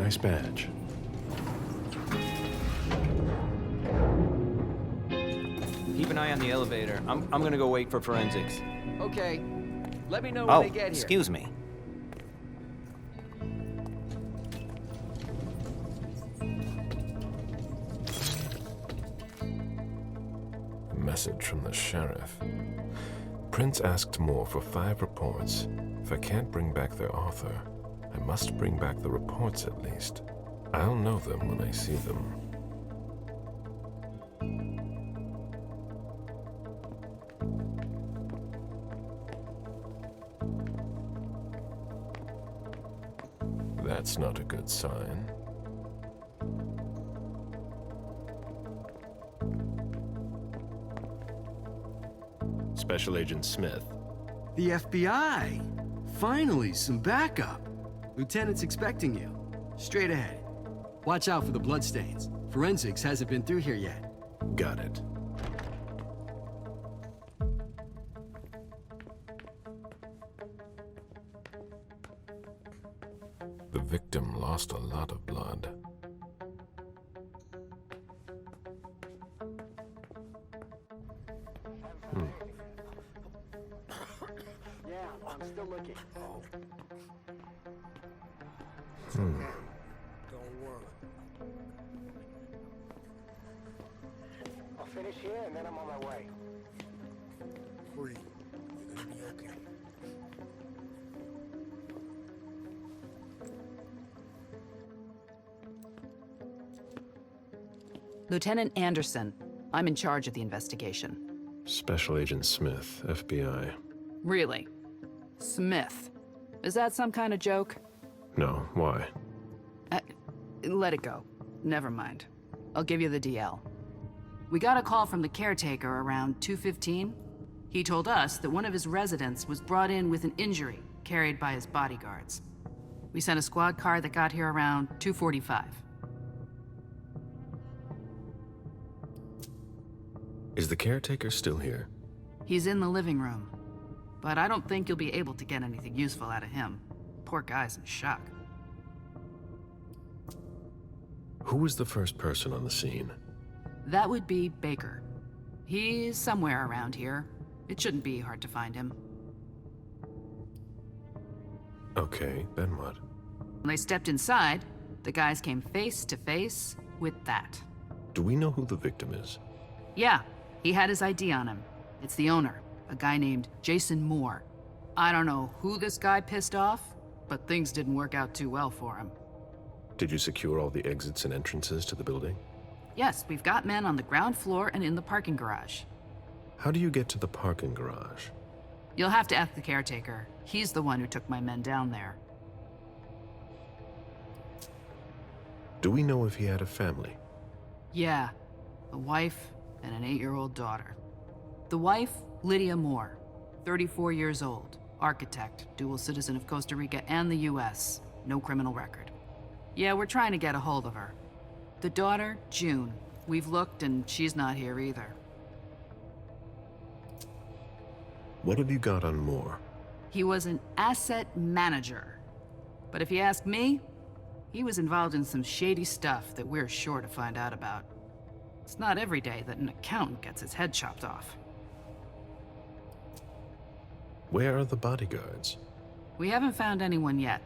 Nice badge. Keep an eye on the elevator. I'm gonna go wait for forensics. Okay. Let me know when they get here. Excuse me. Message from the sheriff. Prince asked more for 5 reports. If I can't bring back their author, I must bring back the reports at least. I'll know them when I see them. That's not a good sign. Special Agent Smith. The FBI! Finally, some backup. Lieutenant's expecting you. Straight ahead. Watch out for the bloodstains. Forensics hasn't been through here yet. Got it. The victim lost a lot of blood. Yeah, I'm still looking. Don't worry. I'll finish here and then I'm on my way. Free. You're gonna be okay. Lieutenant Anderson, I'm in charge of the investigation. Special Agent Smith, FBI. Really? Smith. Is that some kind of joke? No, why? Let it go. Never mind. I'll give you the DL. We got a call from the caretaker around 2:15. He told us that one of his residents was brought in with an injury carried by his bodyguards. We sent a squad car that got here around 2:45. Is the caretaker still here? He's in the living room, but I don't think you'll be able to get anything useful out of him. Poor guy's in shock. Who was the first person on the scene? That would be Baker. He's somewhere around here. It shouldn't be hard to find him. Okay, then what? When they stepped inside, the guys came face to face with that. Do we know who the victim is? Yeah, he had his ID on him. It's the owner, a guy named Jason Moore. I don't know who this guy pissed off, but things didn't work out too well for him. Did you secure all the exits and entrances to the building? Yes, we've got men on the ground floor and in the parking garage. How do you get to the parking garage? You'll have to ask the caretaker. He's the one who took my men down there. Do we know if he had a family? Yeah, a wife and an 8-year-old daughter. The wife, Lydia Moore, 34 years old, architect, dual citizen of Costa Rica and the US, no criminal record. Yeah, we're trying to get a hold of her. The daughter, June. We've looked and she's not here either. What have you got on Moore? He was an asset manager. But if you ask me, he was involved in some shady stuff that we're sure to find out about. It's not every day that an accountant gets his head chopped off. Where are the bodyguards? We haven't found anyone yet.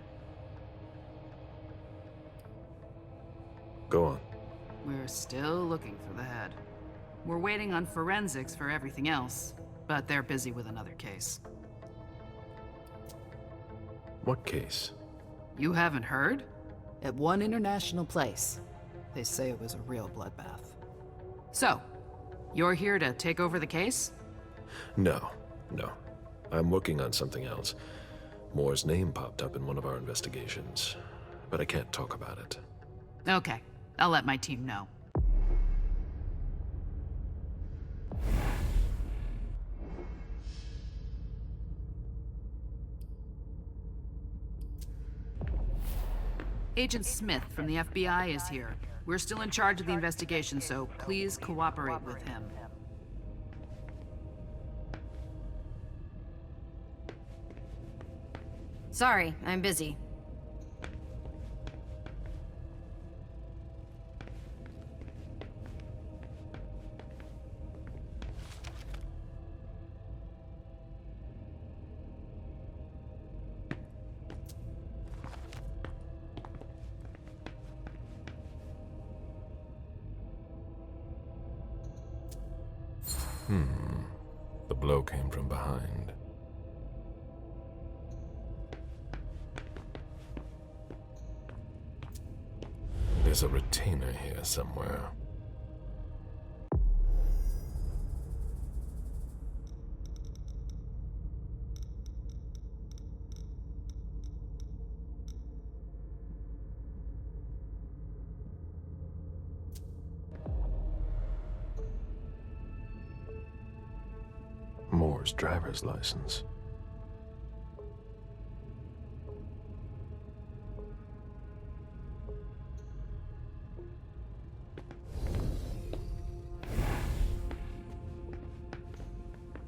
Go on. We're still looking for the head. We're waiting on forensics for everything else, but they're busy with another case. What case? You haven't heard? At one international place. They say it was a real bloodbath. So, you're here to take over the case? No. I'm working on something else. Moore's name popped up in one of our investigations, but I can't talk about it. Okay, I'll let my team know. Agent Smith from the FBI is here. We're still in charge of the investigation, so please cooperate with him. Sorry, I'm busy. The blow came from behind. There's a retainer here somewhere. Moore's driver's license.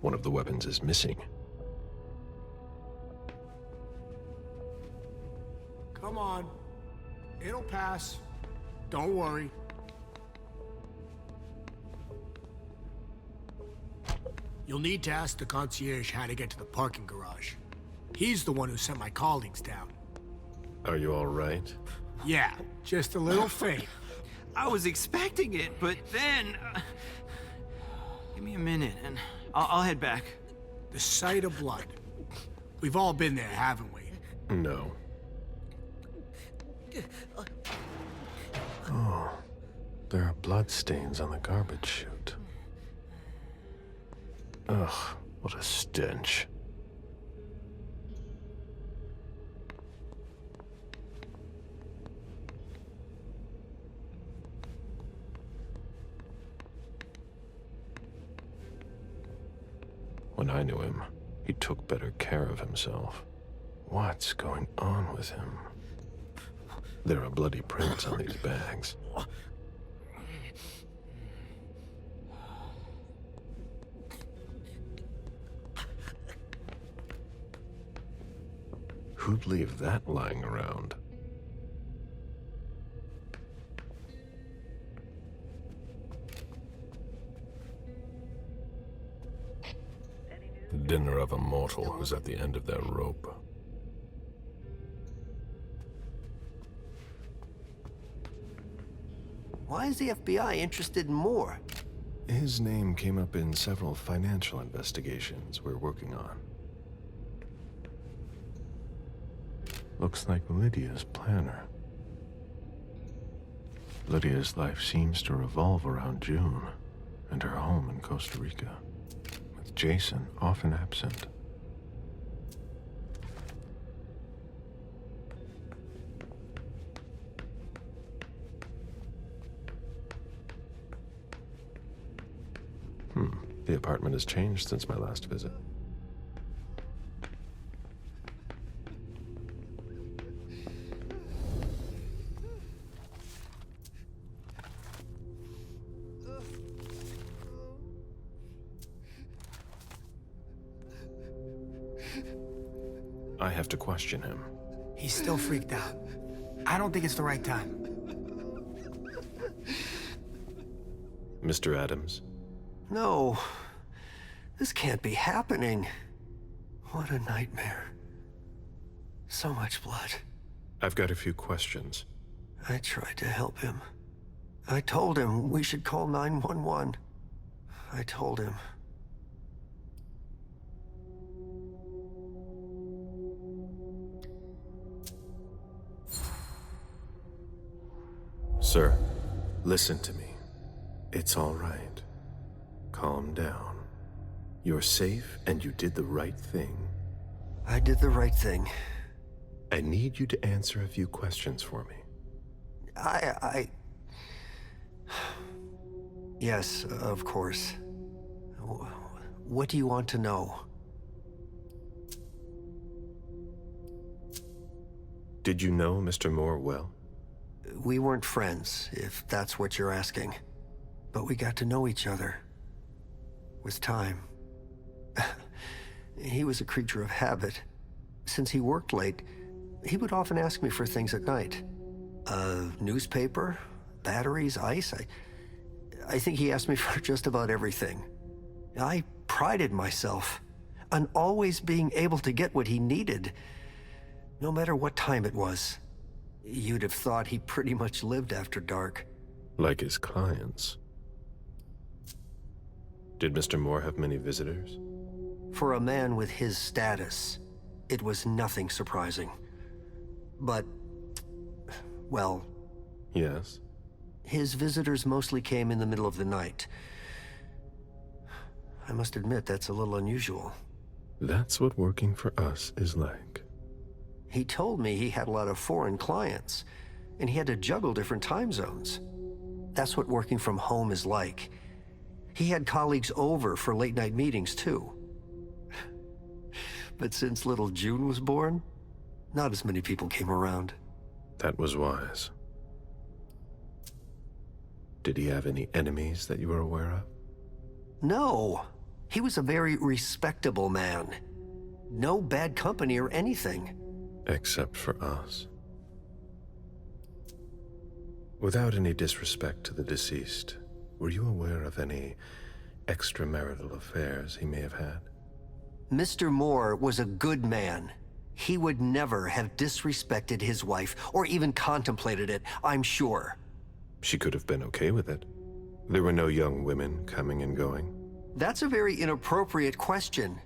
One of the weapons is missing. Come on. It'll pass. Don't worry. You'll need to ask the concierge how to get to the parking garage. He's the one who sent my colleagues down. Are you all right? Yeah, just a little faint. I was expecting it, but then... give me a minute, and I'll head back. The sight of blood. We've all been there, haven't we? No. Oh, there are blood stains on the garbage chute. Ugh, what a stench. When I knew him, he took better care of himself. What's going on with him? There are bloody prints on these bags. Who'd leave that lying around? The dinner of a mortal who's at the end of their rope. Why is the FBI interested in Moore? His name came up in several financial investigations we're working on. Looks like Lydia's planner. Lydia's life seems to revolve around June and her home in Costa Rica, with Jason often absent. The apartment has changed since my last visit. I have to question him. He's still freaked out. I don't think it's the right time. Mr. Adams? No. This can't be happening. What a nightmare. So much blood. I've got a few questions. I tried to help him. I told him we should call 911. I told him. Sir, listen to me. It's all right. Calm down. You're safe and you did the right thing. I did the right thing. I need you to answer a few questions for me. Yes, of course. What do you want to know? Did you know Mr. Moore well? We weren't friends, if that's what you're asking. But we got to know each other. With time. He was a creature of habit. Since he worked late, he would often ask me for things at night. Newspaper, batteries, ice. I think he asked me for just about everything. I prided myself on always being able to get what he needed, no matter what time it was. You'd have thought he pretty much lived after dark. Like his clients. Did Mr. Moore have many visitors? For a man with his status, it was nothing surprising. But, well... Yes? His visitors mostly came in the middle of the night. I must admit, that's a little unusual. That's what working for us is like. He told me he had a lot of foreign clients, and he had to juggle different time zones. That's what working from home is like. He had colleagues over for late-night meetings, too. But since little June was born, not as many people came around. That was wise. Did he have any enemies that you were aware of? No. He was a very respectable man. No bad company or anything. Except for us. Without any disrespect to the deceased, were you aware of any extramarital affairs he may have had? Mr. Moore was a good man. He would never have disrespected his wife, or even contemplated it, I'm sure. She could have been okay with it. There were no young women coming and going. That's a very inappropriate question.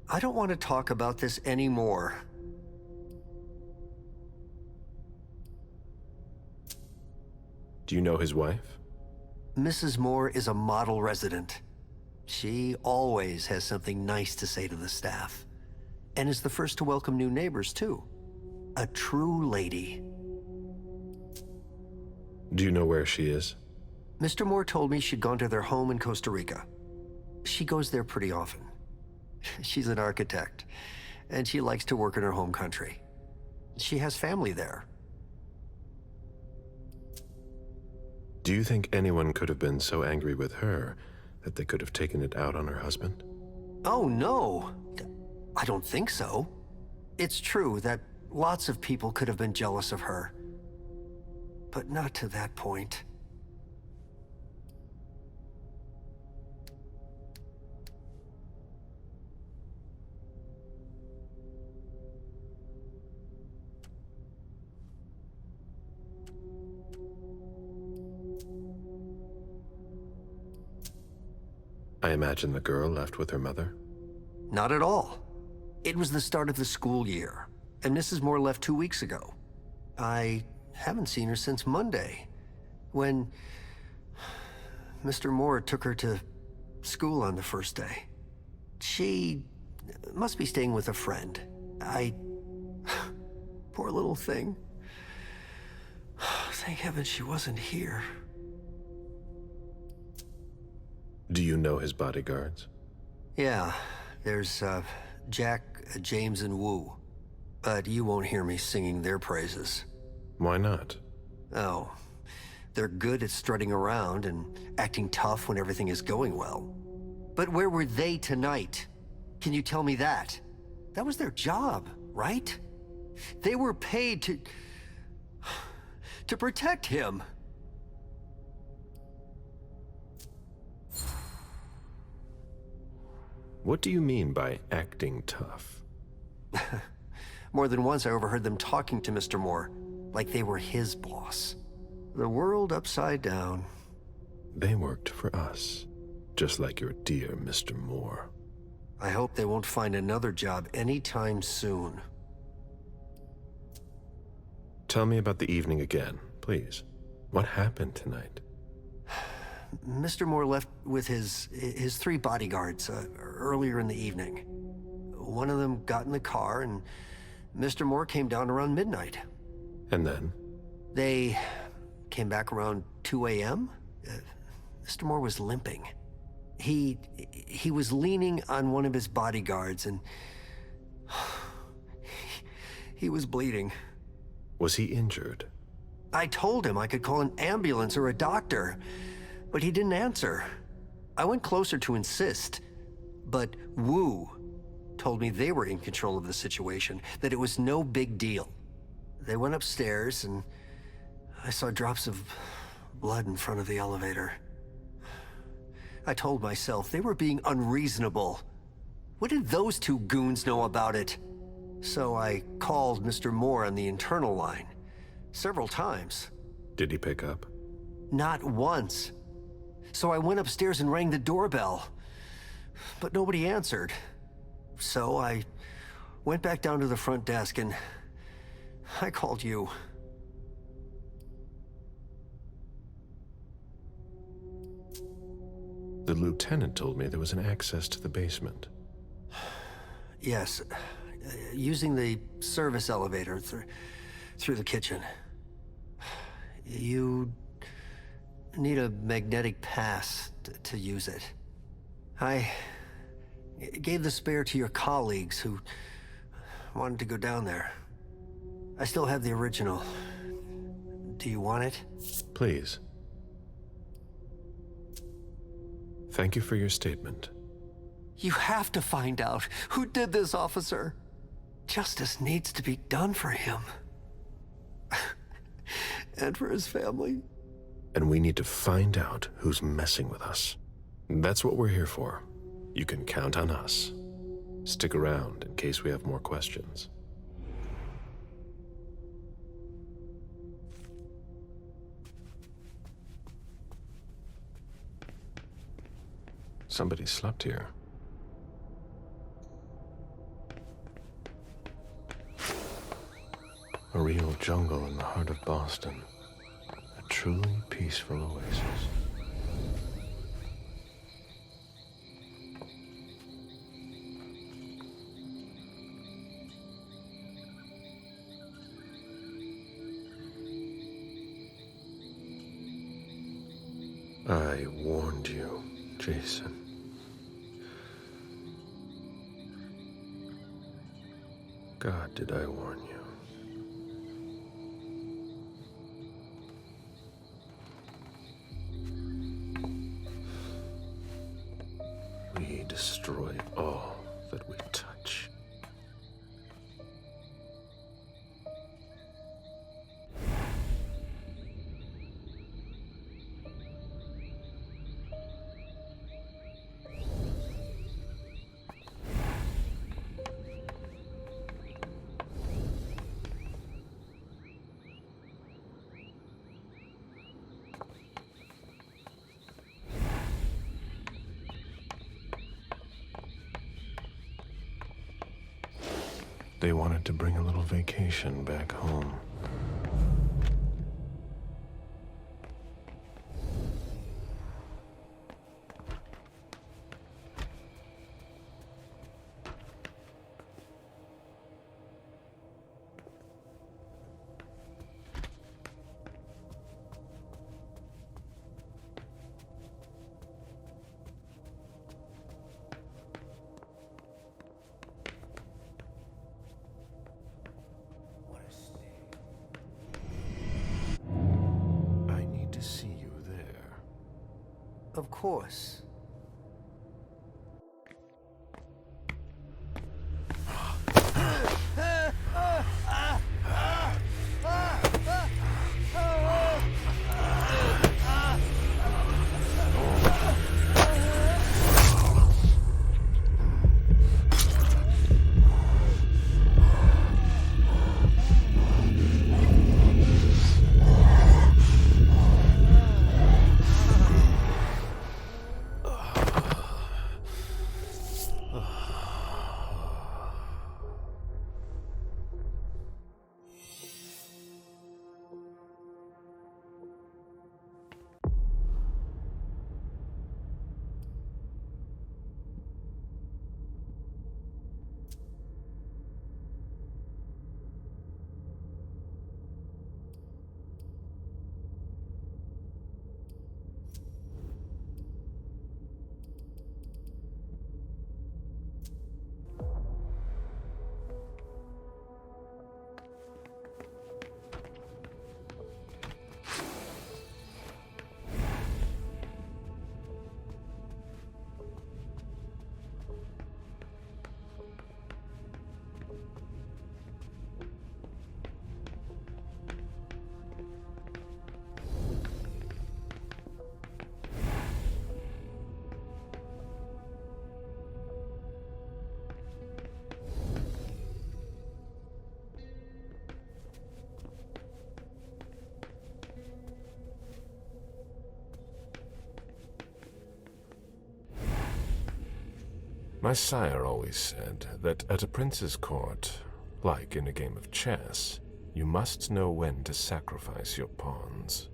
I don't want to talk about this anymore. Do you know his wife? Mrs. Moore is a model resident. She always has something nice to say to the staff. And is the first to welcome new neighbors, too. A true lady. Do you know where she is? Mr. Moore told me she'd gone to their home in Costa Rica. She goes there pretty often. She's an architect, and she likes to work in her home country. She has family there. Do you think anyone could have been so angry with her that they could have taken it out on her husband? Oh, no. I don't think so. It's true that lots of people could have been jealous of her. But not to that point. I imagine the girl left with her mother? Not at all. It was the start of the school year, and Mrs. Moore left 2 weeks ago. I haven't seen her since Monday, when Mr. Moore took her to school on the first day. She must be staying with a friend. Poor little thing. Thank heaven she wasn't here. Do you know his bodyguards? Yeah, there's Jack, James, and Wu. But you won't hear me singing their praises. Why not? Oh, they're good at strutting around and acting tough when everything is going well. But where were they tonight? Can you tell me that? That was their job, right? They were paid to protect him. What do you mean by acting tough? More than once I overheard them talking to Mr. Moore, like they were his boss. The world upside down. They worked for us, just like your dear Mr. Moore. I hope they won't find another job anytime soon. Tell me about the evening again, please. What happened tonight? Mr. Moore left with his 3 bodyguards earlier in the evening. One of them got in the car, and Mr. Moore came down around midnight. And then? They came back around 2 a.m. Mr. Moore was limping. He was leaning on one of his bodyguards, and he was bleeding. Was he injured? I told him I could call an ambulance or a doctor, but he didn't answer. I went closer to insist, but Wu told me they were in control of the situation, that it was no big deal. They went upstairs, and I saw drops of blood in front of the elevator. I told myself they were being unreasonable. What did those 2 goons know about it? So I called Mr. Moore on the internal line, several times. Did he pick up? Not once. So I went upstairs and rang the doorbell. but nobody answered. So I went back down to the front desk and I called you. The lieutenant told me there was an access to the basement. Yes, using the service elevator through the kitchen. You need a magnetic pass to use it. I gave the spare to your colleagues who wanted to go down there. I still have the original. Do you want it? Please. Thank you for your statement. You have to find out who did this, officer. Justice needs to be done for him. And for his family. And we need to find out who's messing with us. That's what we're here for. You can count on us. Stick around in case we have more questions. Somebody slept here. A real jungle in the heart of Boston. A truly peaceful oasis. I warned you, Jason. God, did I warn you? We destroy all that we touch. They wanted to bring a little vacation back home. Of course. My sire always said that at a prince's court, like in a game of chess, you must know when to sacrifice your pawns.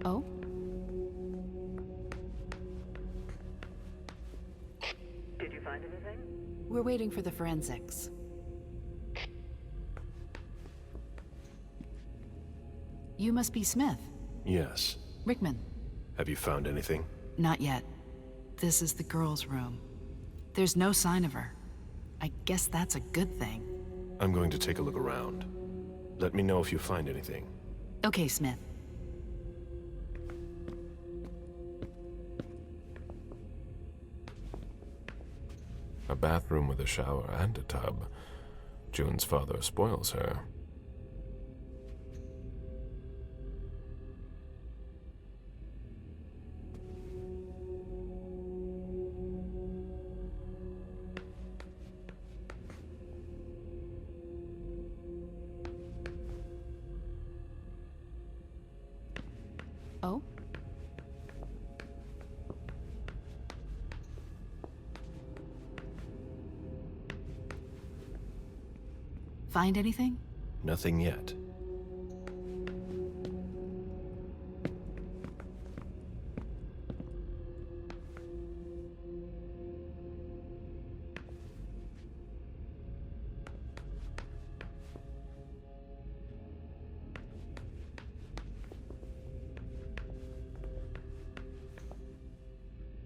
Oh? Did you find anything? We're waiting for the forensics. You must be Smith. Yes. Rickman. Have you found anything? Not yet. This is the girl's room. There's no sign of her. I guess that's a good thing. I'm going to take a look around. Let me know if you find anything. Okay, Smith. A bathroom with a shower and a tub. June's father spoils her. Oh? Find anything? Nothing yet.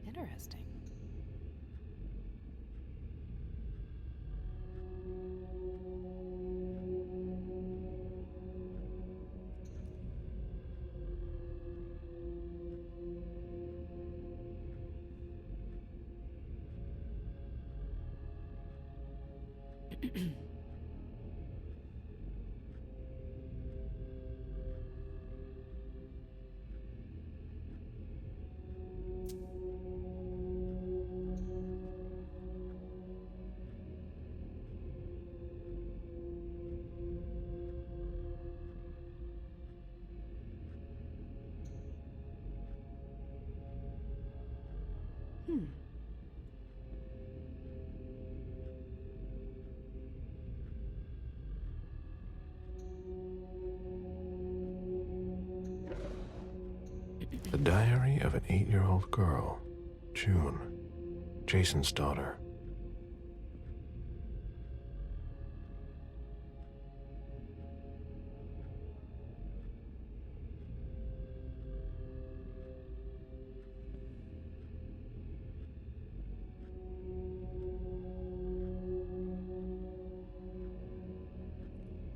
Interesting. The diary of an 8-year-old girl, June, Jason's daughter.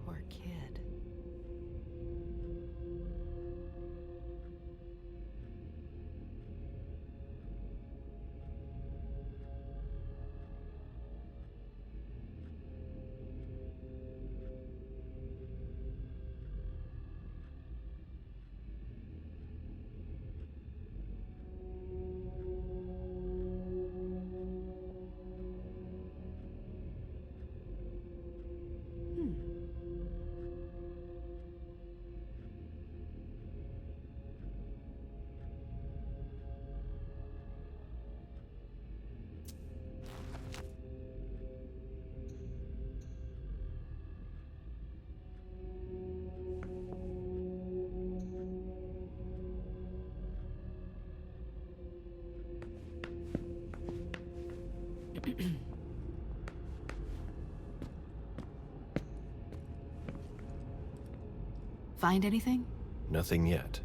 Poor kid. Find anything? Nothing yet.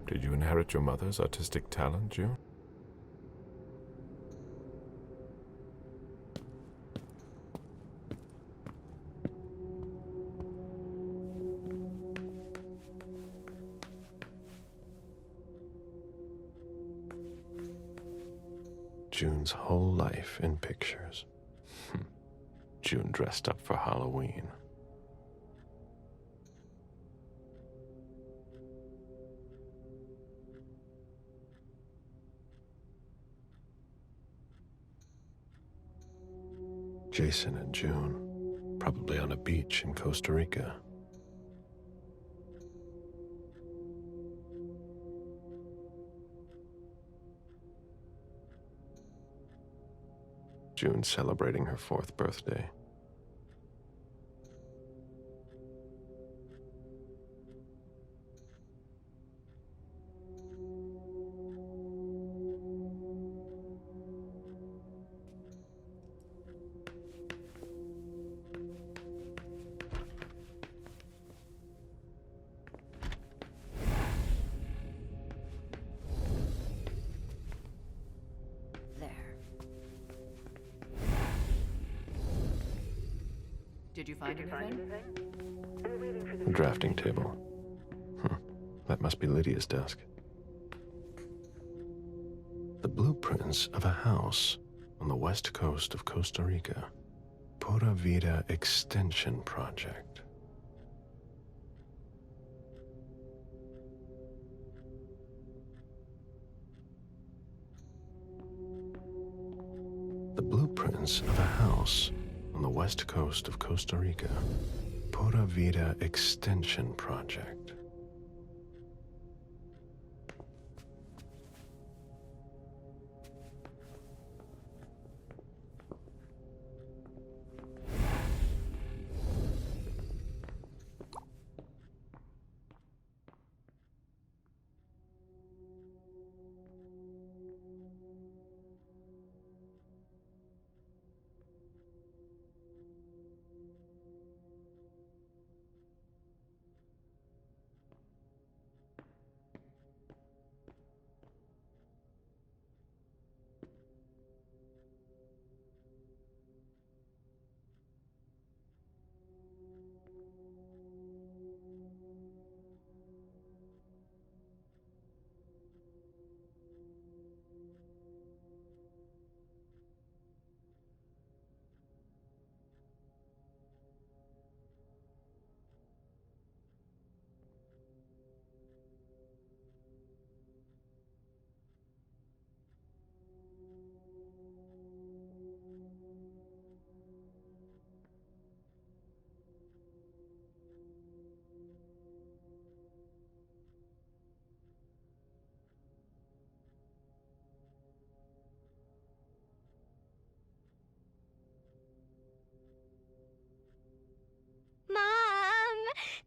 Did you inherit your mother's artistic talent, June? June's whole life in pictures. June dressed up for Halloween. Jason and June, probably on a beach in Costa Rica. June celebrating her 4th birthday. Did you find anything? A drafting table. That must be Lydia's desk. The blueprints of a house on the west coast of Costa Rica. Pura Vida Extension Project. The blueprints of a house on the west coast of Costa Rica. Pura Vida Extension Project.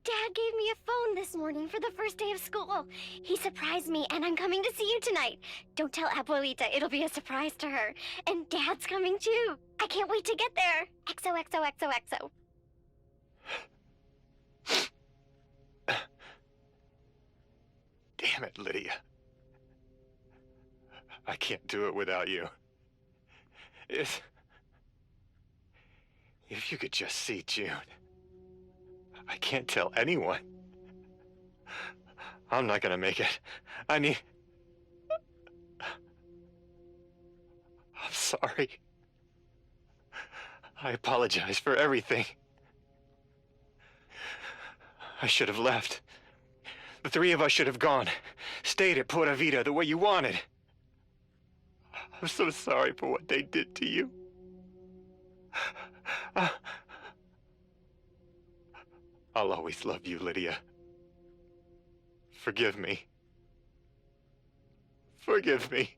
Dad gave me a phone this morning for the first day of school. He surprised me, and I'm coming to see you tonight. Don't tell Abuelita, it'll be a surprise to her. And Dad's coming too. I can't wait to get there. XOXOXOXO. Damn it, Lydia. I can't do it without you. If you could just see June. I can't tell anyone. I'm not gonna make it. I'm sorry. I apologize for everything. I should have left. The three of us should have gone. Stayed at Pura Vida the way you wanted. I'm so sorry for what they did to you. I'll always love you, Lydia. Forgive me. Forgive me.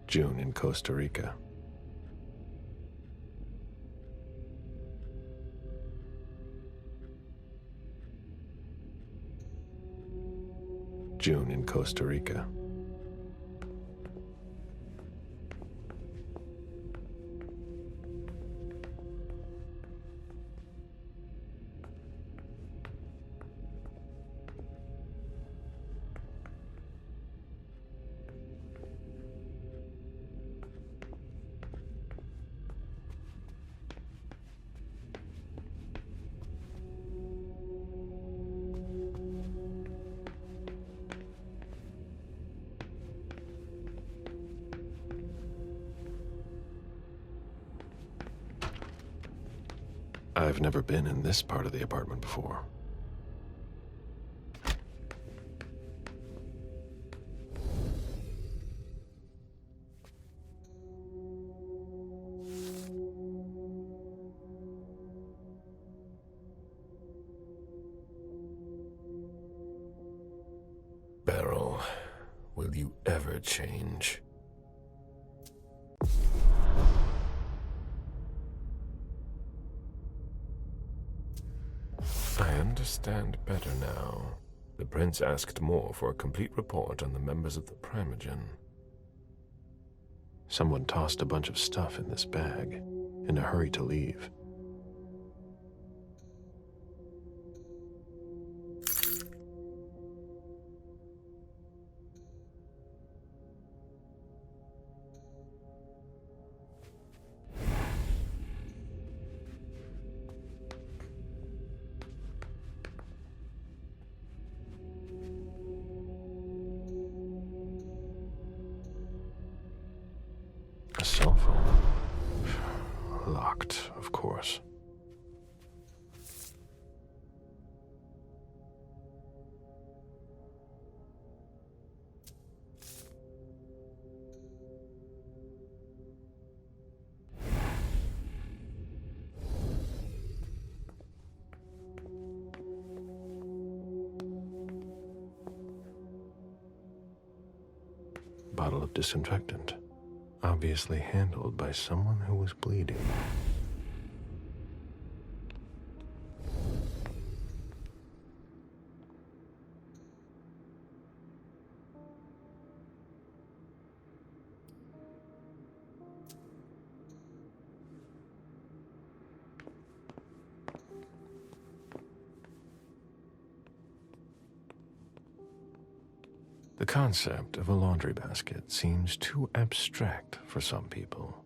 June in Costa Rica. June in Costa Rica. I've never been in this part of the apartment before. Beryl, will you ever change? I understand better now. The prince asked more for a complete report on the members of the Primogen. Someone tossed a bunch of stuff in this bag, in a hurry to leave. A cell phone. Locked, of course. Bottle of disinfectant. Obviously handled by someone who was bleeding. The concept of a laundry basket seems too abstract for some people.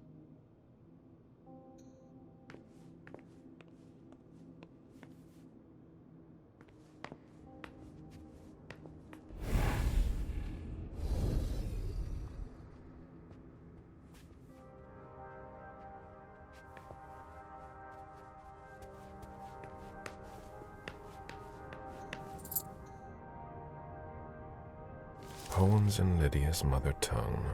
Poems in Lydia's mother tongue.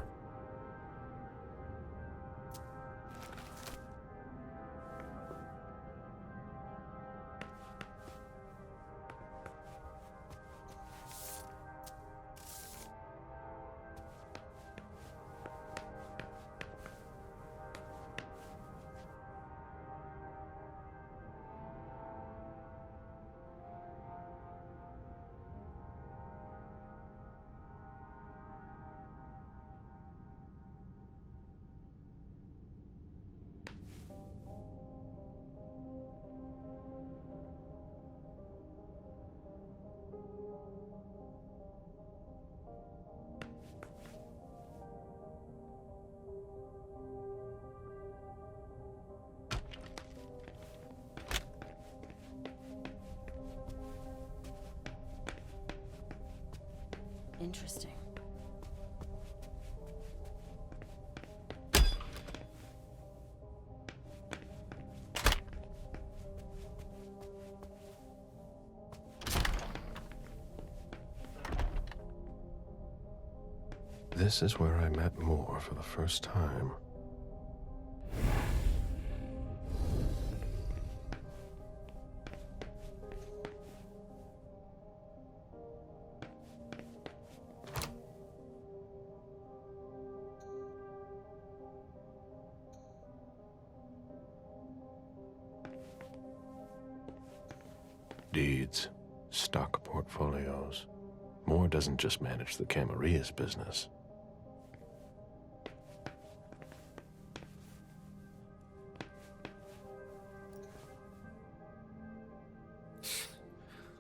Interesting. This is where I met Moore for the first time. Deeds, stock portfolios. Moore doesn't just manage the Camaria's business.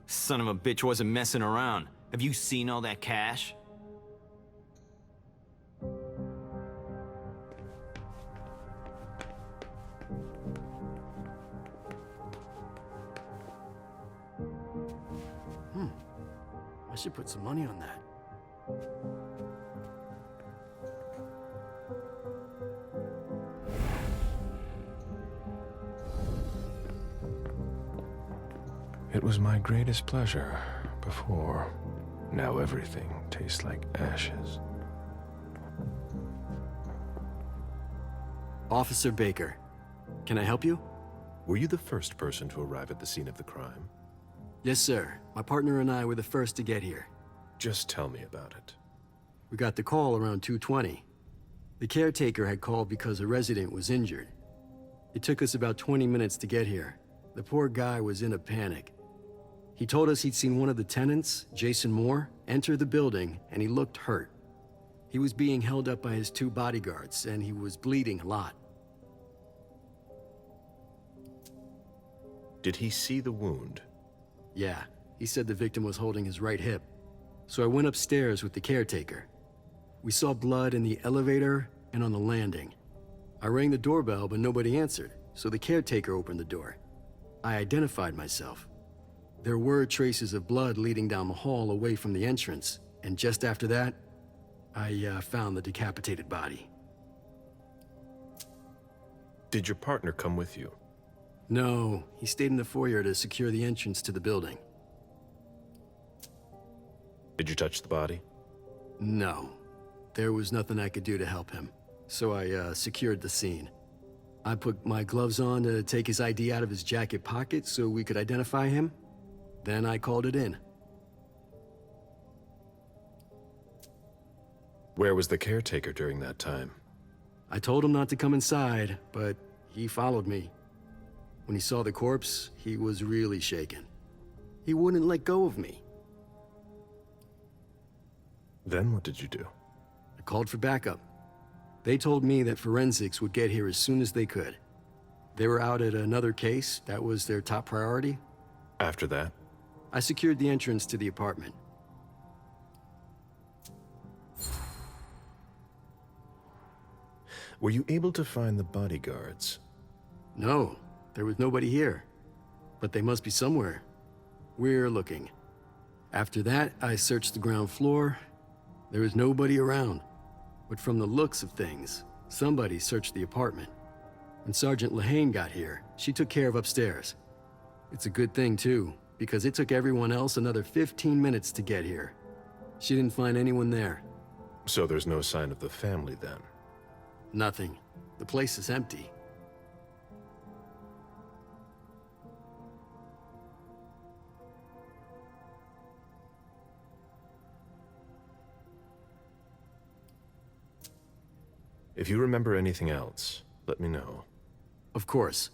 Son of a bitch wasn't messing around. Have you seen all that cash? I should put some money on that. It was my greatest pleasure before. Now everything tastes like ashes. Officer Baker, can I help you? Were you the first person to arrive at the scene of the crime? Yes, sir. My partner and I were the first to get here. Just tell me about it. We got the call around 2:20. The caretaker had called because a resident was injured. It took us about 20 minutes to get here. The poor guy was in a panic. He told us he'd seen one of the tenants, Jason Moore, enter the building, and he looked hurt. He was being held up by his 2 bodyguards, and he was bleeding a lot. Did he see the wound? Yeah, he said the victim was holding his right hip. So I went upstairs with the caretaker. We saw blood in the elevator and on the landing. I rang the doorbell, but nobody answered, so the caretaker opened the door. I identified myself. There were traces of blood leading down the hall away from the entrance, and just after that, I found the decapitated body. Did your partner come with you? No, he stayed in the foyer to secure the entrance to the building. Did you touch the body? No. There was nothing I could do to help him, so I secured the scene. I put my gloves on to take his ID out of his jacket pocket so we could identify him. Then I called it in. Where was the caretaker during that time? I told him not to come inside, but he followed me. When he saw the corpse, he was really shaken. He wouldn't let go of me. Then what did you do? I called for backup. They told me that forensics would get here as soon as they could. They were out at another case. That was their top priority. After that? I secured the entrance to the apartment. Were you able to find the bodyguards? No, there was nobody here. But they must be somewhere. We're looking. After that, I searched the ground floor. There was nobody around. But from the looks of things, somebody searched the apartment. When Sergeant Lehane got here, she took care of upstairs. It's a good thing, too, because it took everyone else another 15 minutes to get here. She didn't find anyone there. So there's no sign of the family then? Nothing. The place is empty. If you remember anything else, let me know. Of course.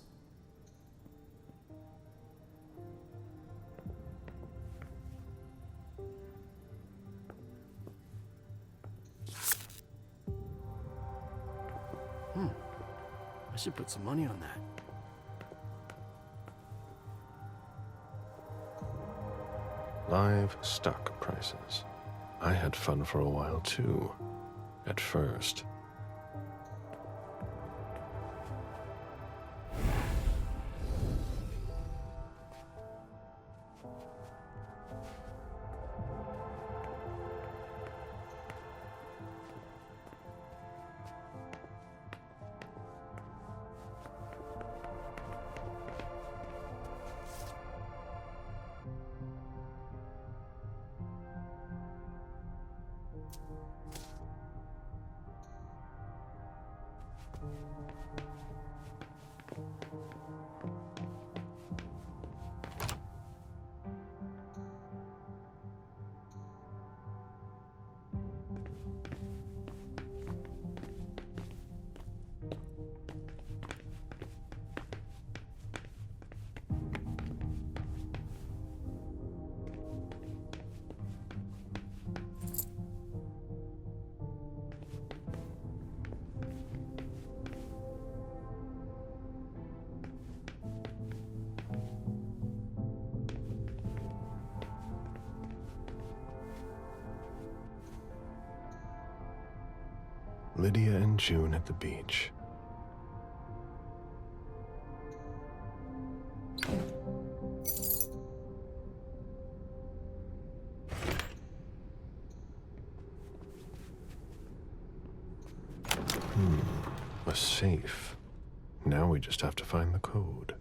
I should put some money on that. Live stock prices. I had fun for a while too, at first. Lydia and June at the beach. A safe. Now we just have to find the code.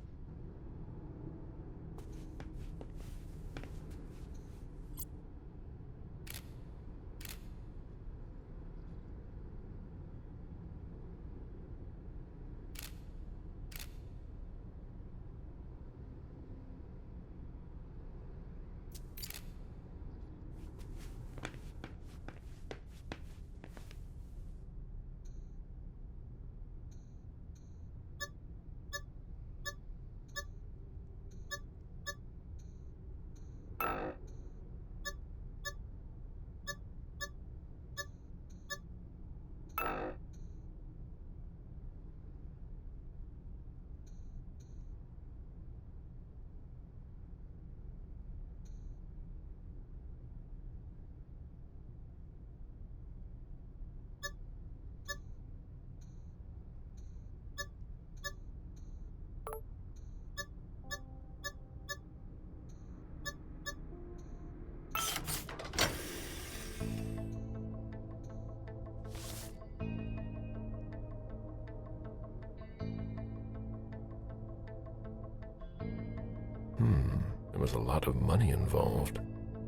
was a lot of money involved.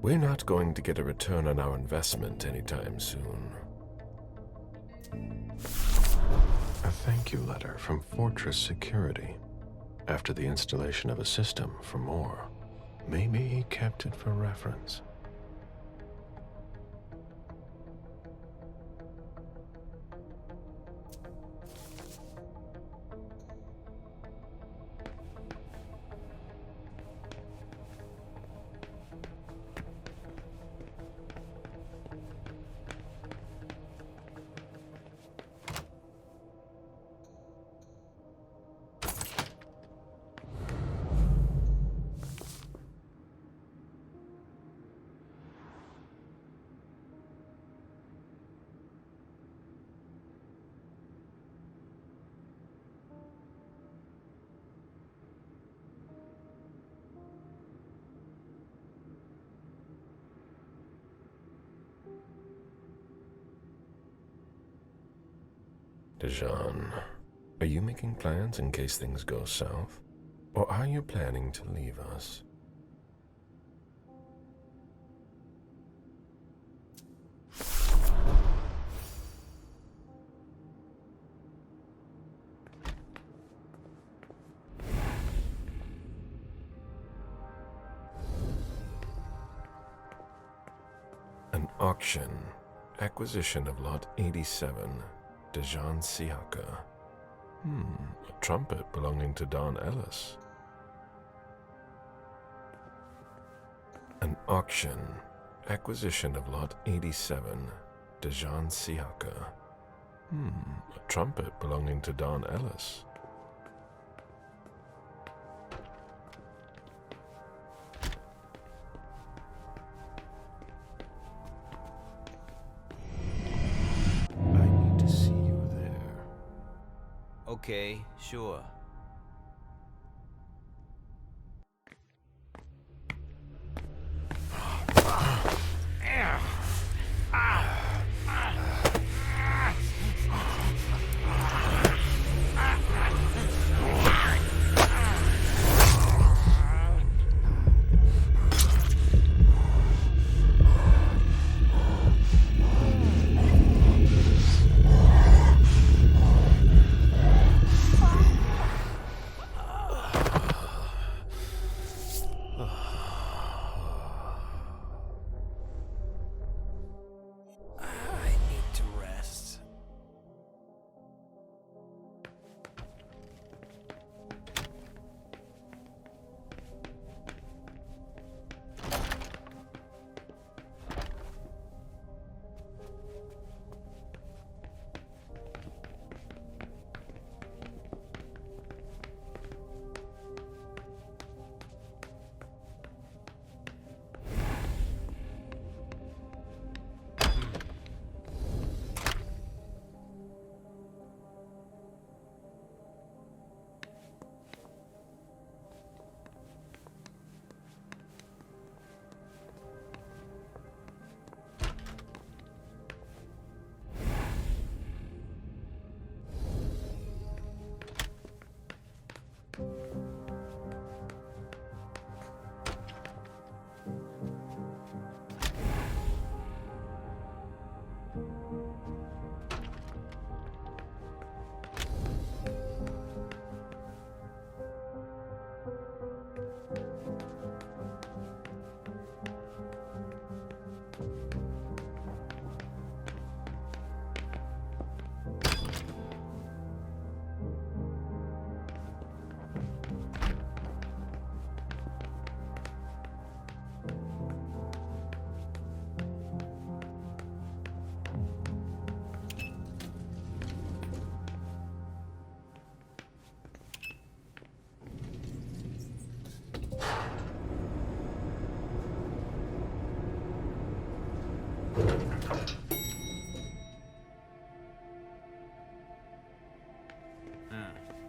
We're not going to get a return on our investment anytime soon. A thank you letter from Fortress Security. After the installation of a system for more. Maybe he kept it for reference. Dijon, are you making plans in case things go south? Or are you planning to leave us? An auction. Acquisition of Lot 87. Dijon Siaka. A trumpet belonging to Don Ellis. An auction. Acquisition of Lot 87. Dijon Siaka. A trumpet belonging to Don Ellis. Okay, sure.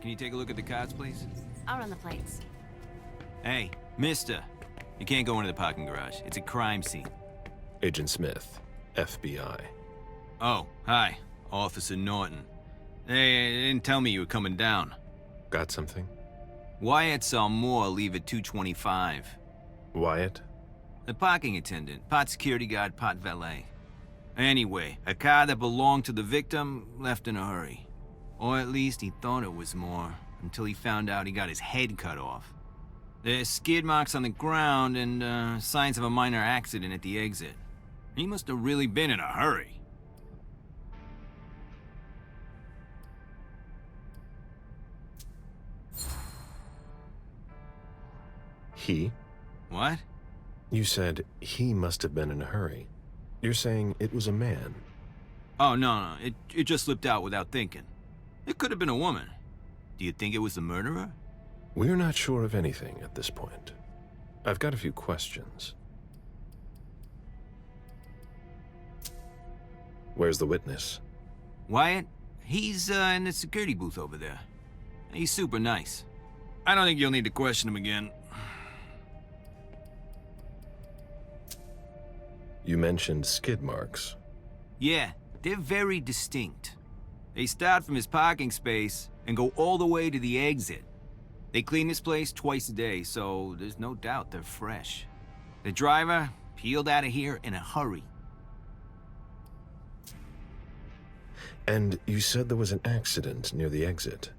Can you take a look at the cards, please? I'll run the plates. Hey, mister. You can't go into the parking garage. It's a crime scene. Agent Smith, FBI. Oh, hi. Officer Norton. They didn't tell me you were coming down. Got something? Wyatt saw Moore leave at 2:25. Wyatt? The parking attendant, part security guard, part valet. Anyway, a car that belonged to the victim left in a hurry. Or at least he thought it was more, until he found out he got his head cut off. There's skid marks on the ground and signs of a minor accident at the exit. He must have really been in a hurry. He? What? You said he must have been in a hurry. You're saying it was a man. Oh, no, it just slipped out without thinking. It could have been a woman. Do you think it was the murderer? We're not sure of anything at this point. I've got a few questions. Where's the witness? Wyatt? He's in the security booth over there. He's super nice. I don't think you'll need to question him again. You mentioned skid marks. Yeah, they're very distinct. They start from his parking space and go all the way to the exit. They clean this place twice a day, so there's no doubt they're fresh. The driver peeled out of here in a hurry. And you said there was an accident near the exit.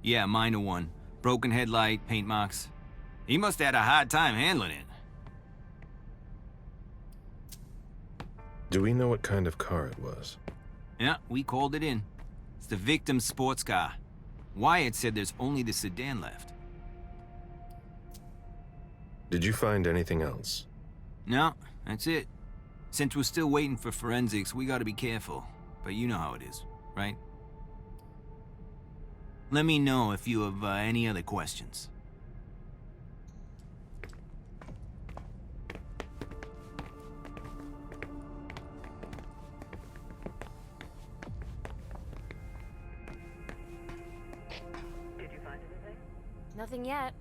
Yeah, minor one. Broken headlight, paint marks. He must have had a hard time handling it. Do we know what kind of car it was? Yeah, we called it in. It's the victim's sports car. Wyatt said there's only the sedan left. Did you find anything else? No, that's it. Since we're still waiting for forensics, we gotta be careful. But you know how it is, right? Let me know if you have any other questions. Did you find anything? Nothing yet.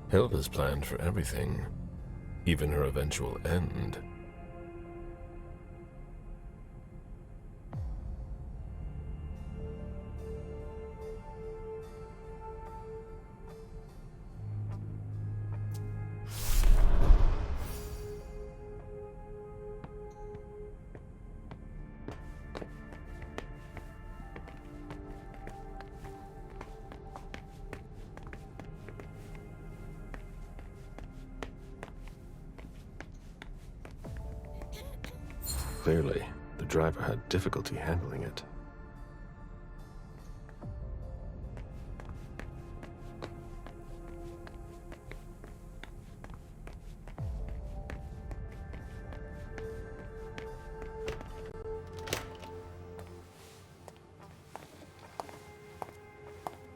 Hilda's planned for everything, even her eventual end. Clearly, the driver had difficulty handling it.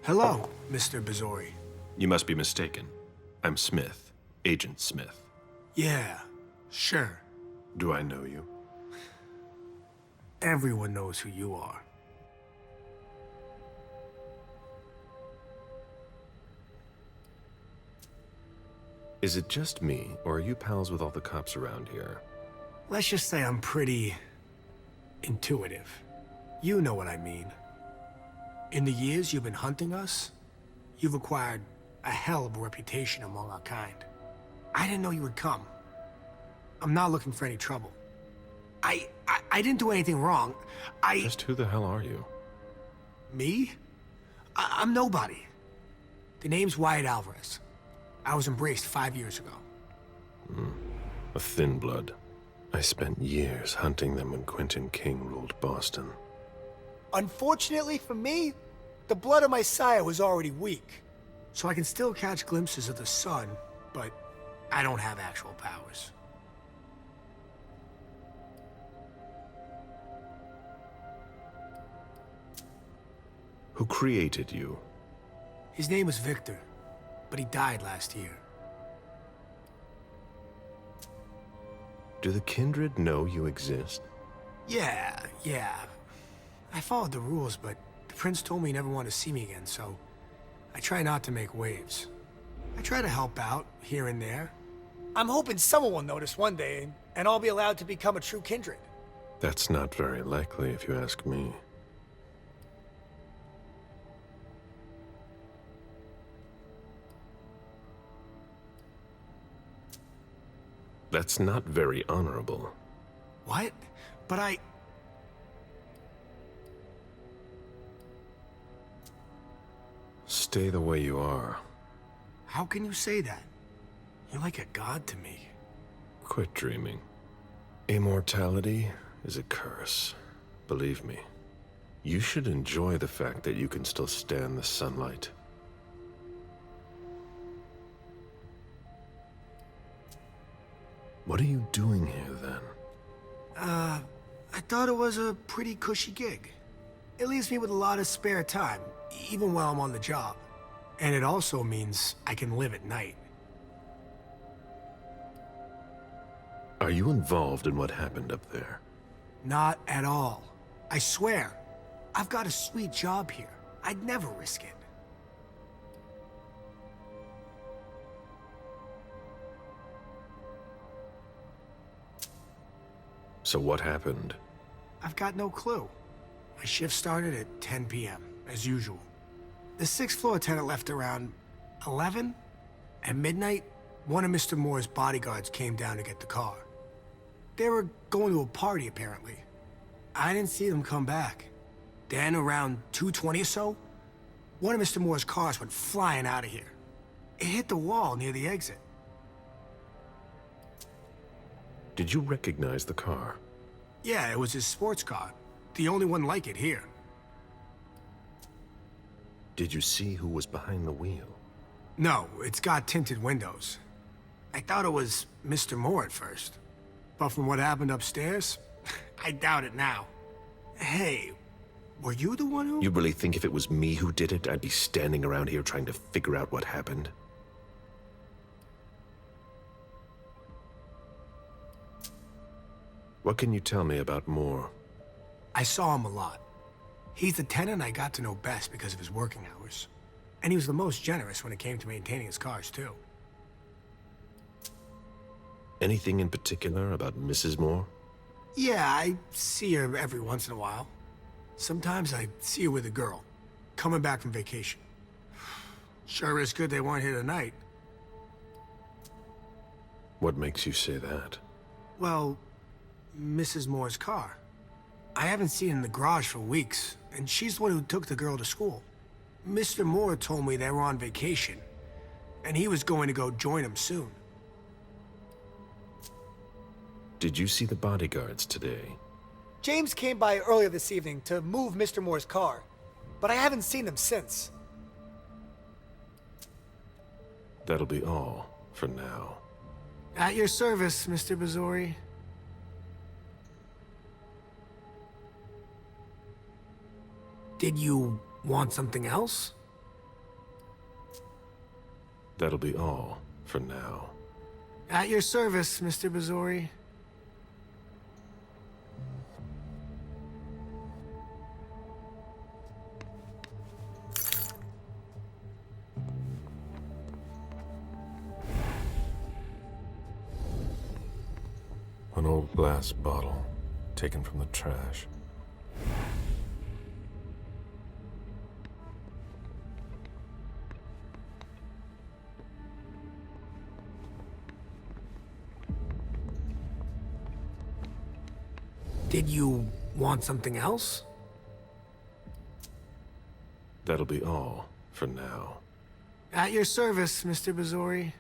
Hello, Mr. Bazori. You must be mistaken. I'm Smith, Agent Smith. Yeah, sure. Do I know you? Everyone knows who you are. Is it just me, or are you pals with all the cops around here? Let's just say I'm pretty intuitive. You know what I mean. In the years you've been hunting us, you've acquired a hell of a reputation among our kind. I didn't know you would come. I'm not looking for any trouble. I didn't do anything wrong. Just who the hell are you? Me? I'm nobody. The name's Wyatt Alvarez. I was embraced 5 years ago. A thin blood. I spent years hunting them when Quentin King ruled Boston. Unfortunately for me, the blood of my sire was already weak. So I can still catch glimpses of the sun, but I don't have actual powers. Who created you? His name was Victor, but he died last year. Do the kindred know you exist? Yeah. I followed the rules, but the prince told me he never wanted to see me again, so I try not to make waves. I try to help out, here and there. I'm hoping someone will notice one day, and I'll be allowed to become a true kindred. That's not very likely, if you ask me. That's not very honorable. What? But I... Stay the way you are. How can you say that? You're like a god to me. Quit dreaming. Immortality is a curse. Believe me. You should enjoy the fact that you can still stand the sunlight. What are you doing here, then? I thought it was a pretty cushy gig. It leaves me with a lot of spare time, even while I'm on the job. And it also means I can live at night. Are you involved in what happened up there? Not at all. I swear. I've got a sweet job here. I'd never risk it. So what happened? I've got no clue. My shift started at 10 p.m., as usual. The 6th floor attendant left around 11. At midnight, one of Mr. Moore's bodyguards came down to get the car. They were going to a party, apparently. I didn't see them come back. Then, around 2:20 or so, one of Mr. Moore's cars went flying out of here. It hit the wall near the exit. Did you recognize the car? Yeah, it was his sports car. The only one like it here. Did you see who was behind the wheel? No, it's got tinted windows. I thought it was Mr. Moore at first. But from what happened upstairs, I doubt it now. Hey, were you the one who... You really think if it was me who did it, I'd be standing around here trying to figure out what happened? What can you tell me about Moore? I saw him a lot. He's the tenant I got to know best because of his working hours. And he was the most generous when it came to maintaining his cars, too. Anything in particular about Mrs. Moore? Yeah, I see her every once in a while. Sometimes I see her with a girl, coming back from vacation. Sure is good they weren't here tonight. What makes you say that? Well, Mrs. Moore's car. I haven't seen her in the garage for weeks, and she's the one who took the girl to school. Mr. Moore told me they were on vacation, and he was going to go join them soon. Did you see the bodyguards today? James came by earlier this evening to move Mr. Moore's car, but I haven't seen them since. That'll be all for now. At your service, Mr. Bazori. Did you want something else? That'll be all for now. At your service, Mr. Bazori. An old glass bottle taken from the trash. Did you want something else? That'll be all for now. At your service, Mr. Bazori.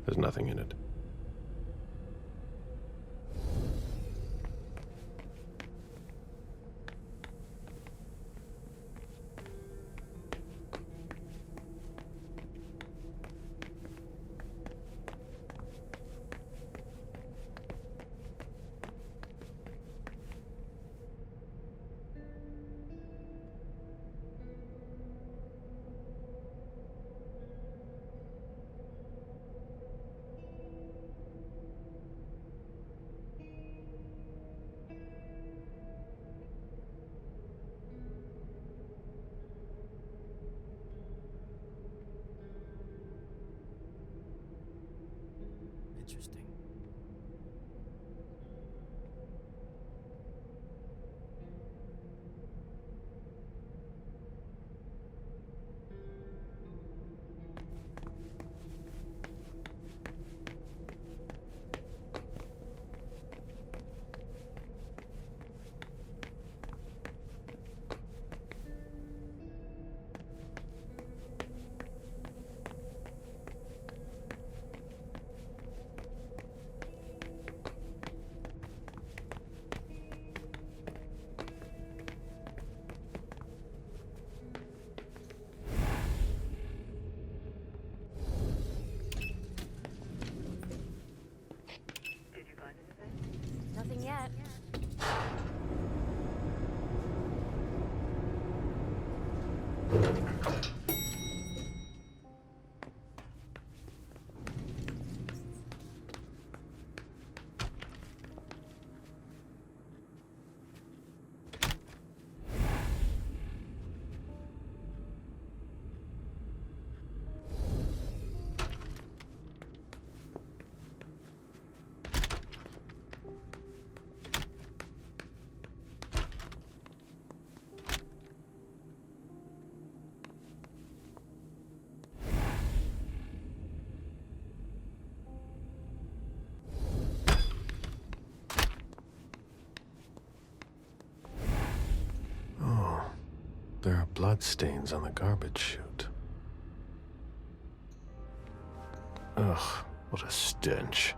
There's nothing in it. There are bloodstains on the garbage chute. Ugh, what a stench.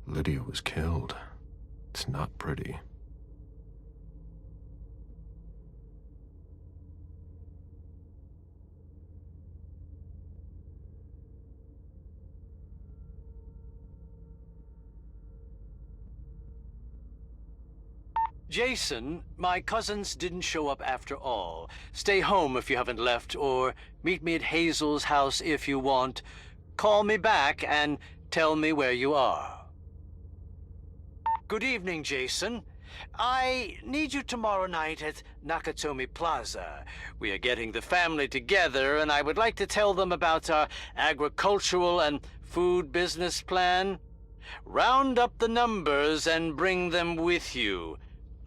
Lydia was killed. It's not pretty. Jason, my cousins didn't show up after all. Stay home if you haven't left, or meet me at Hazel's house if you want. Call me back and tell me where you are. Good evening, Jason. I need you tomorrow night at Nakatomi Plaza. We are getting the family together, and I would like to tell them about our agricultural and food business plan. Round up the numbers and bring them with you.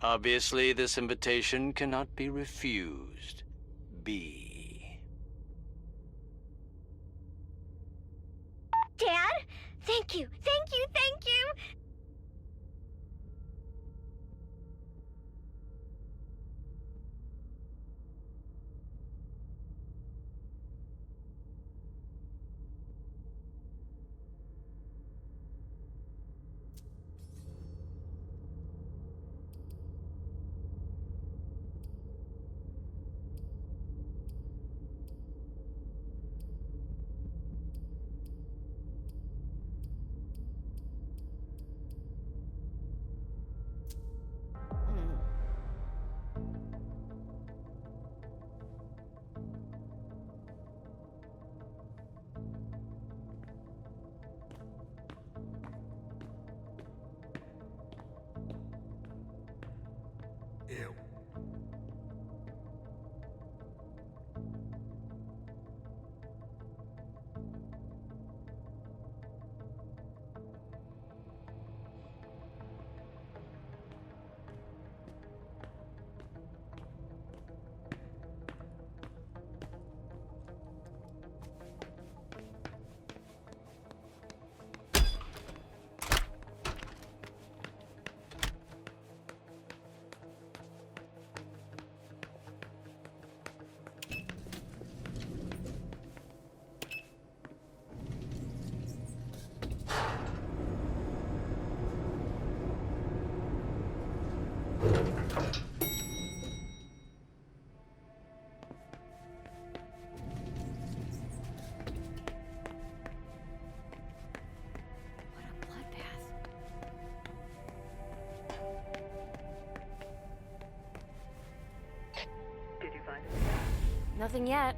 Obviously, this invitation cannot be refused. B. Dad? Thank you, thank you, thank you! Ew. Nothing yet.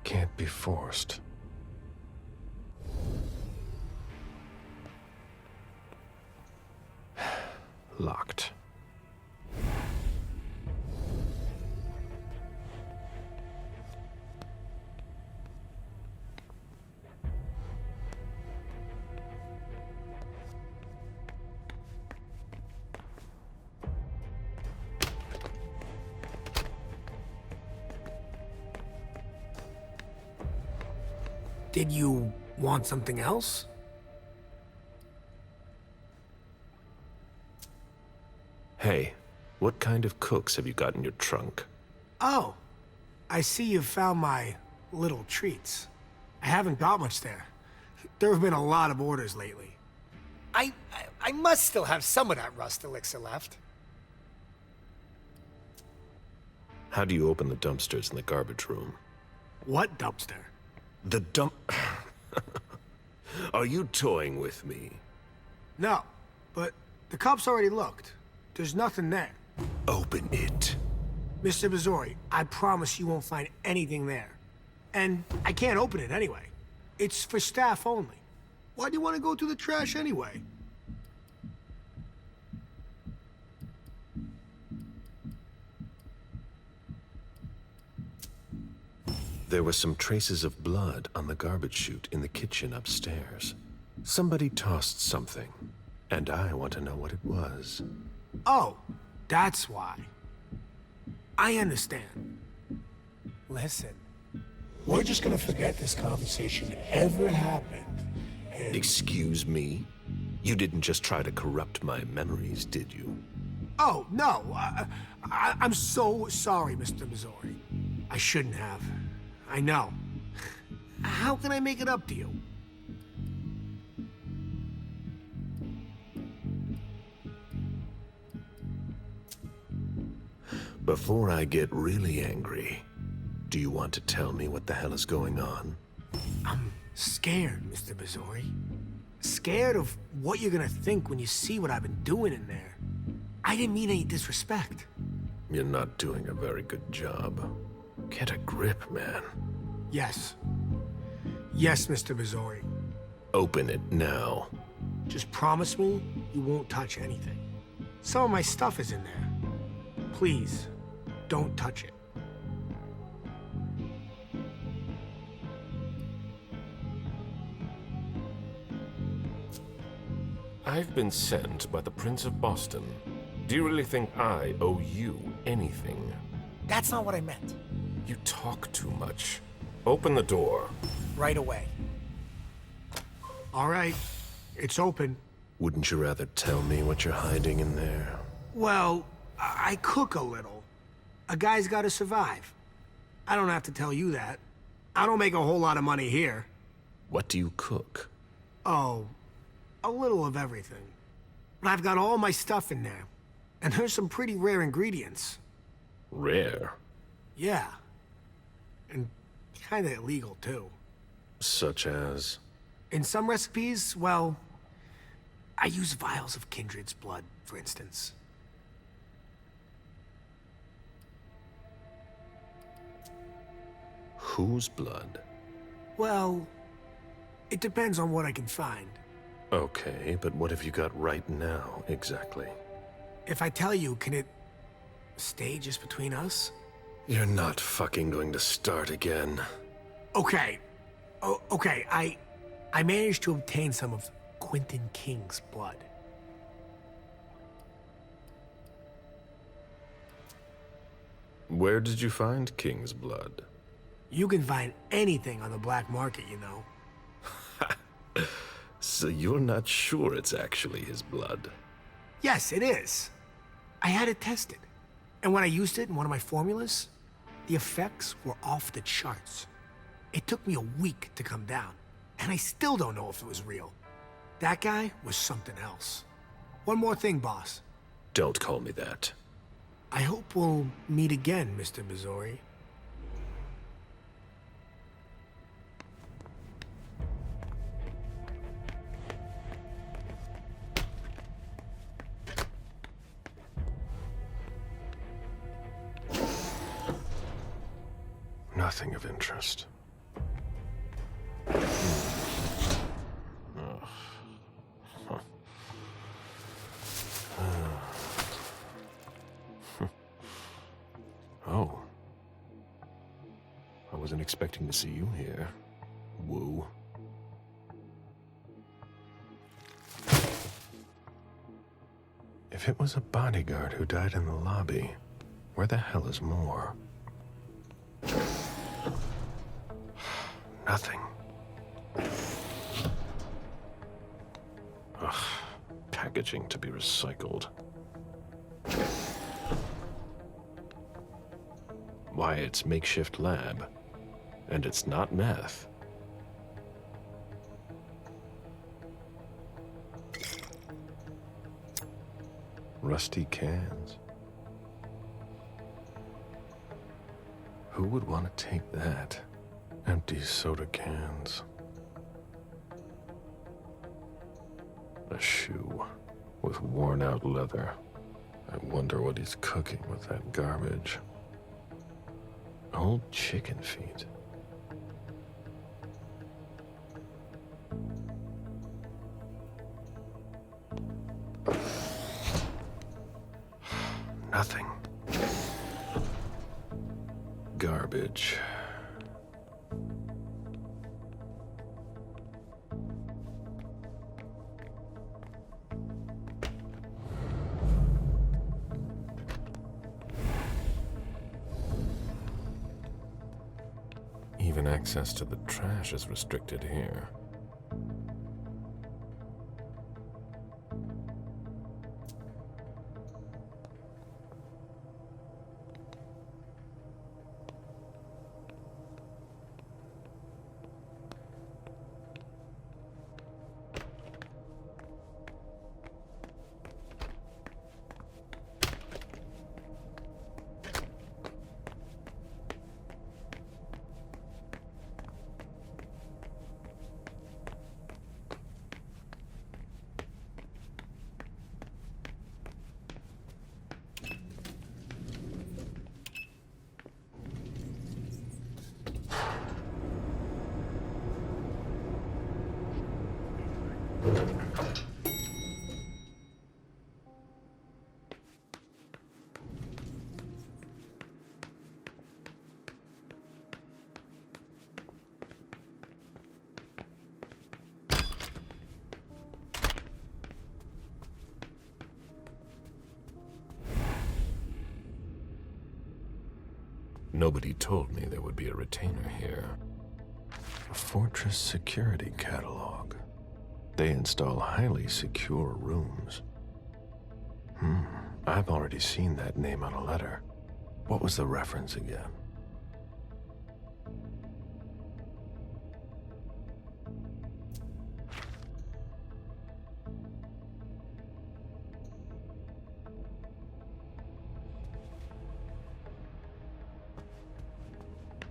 Can't be forced. Locked. Did you want something else? Hey, what kind of cooks have you got in your trunk? Oh, I see you've found my little treats. I haven't got much there. There have been a lot of orders lately. I must still have some of that rust elixir left. How do you open the dumpsters in the garbage room? What dumpster? The dump... Are you toying with me? No, but the cops already looked. There's nothing there. Open it. Mr. Missouri, I promise you won't find anything there. And I can't open it anyway. It's for staff only. Why do you want to go through the trash anyway? There were some traces of blood on the garbage chute in the kitchen upstairs. Somebody tossed something, and I want to know what it was. Oh, that's why. I understand. Listen, we're just gonna forget this conversation ever happened. And... Excuse me? You didn't just try to corrupt my memories, did you? Oh, no. I'm so sorry, Mr. Missouri. I shouldn't have. I know. How can I make it up to you? Before I get really angry, do you want to tell me what the hell is going on? I'm scared, Mr. Missouri. Scared of what you're gonna think when you see what I've been doing in there. I didn't mean any disrespect. You're not doing a very good job. Get a grip, man. Yes. Yes, Mr. Missouri. Open it now. Just promise me you won't touch anything. Some of my stuff is in there. Please, don't touch it. I've been sent by the Prince of Boston. Do you really think I owe you anything? That's not what I meant. You talk too much. Open the door. Right away. All right, it's open. Wouldn't you rather tell me what you're hiding in there? Well, I cook a little. A guy's gotta survive. I don't have to tell you that. I don't make a whole lot of money here. What do you cook? Oh, a little of everything. But I've got all my stuff in there. And there's some pretty rare ingredients. Rare? Yeah. And kinda illegal, too. Such as? In some recipes, well, I use vials of kindred's blood, for instance. Whose blood? Well, it depends on what I can find. Okay, but what have you got right now, exactly? If I tell you, can it stay just between us? You're not fucking going to start again. Okay. Okay, I managed to obtain some of Quentin King's blood. Where did you find King's blood? You can find anything on the black market, you know. So you're not sure it's actually his blood? Yes, it is. I had it tested. And when I used it in one of my formulas, the effects were off the charts. It took me a week to come down, and I still don't know if it was real. That guy was something else. One more thing, boss. Don't call me that. I hope we'll meet again, Mr. Missouri. Nothing of interest. Oh. I wasn't expecting to see you here. Woo. If it was a bodyguard who died in the lobby, where the hell is Moore? Nothing. Ugh. Packaging to be recycled. Why, it's makeshift lab. And it's not meth. Rusty cans. Who would want to take that? Empty soda cans. A shoe with worn-out leather. I wonder what he's cooking with that garbage. Old chicken feet. Nothing. Garbage. Even access to the trash is restricted here. Nobody told me there would be a retainer here. A Fortress security catalog. They install highly secure rooms. I've already seen that name on a letter. What was the reference again?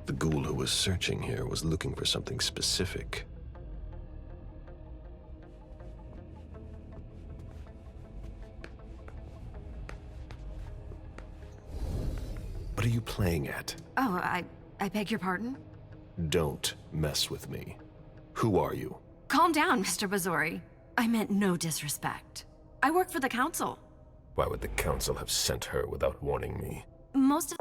The ghoul who was searching here was looking for something specific. What are you playing at? Oh, I beg your pardon? Don't mess with me. Who are you? Calm down, Mr. Missouri. I meant no disrespect. I work for the council. Why would the council have sent her without warning me? Most of...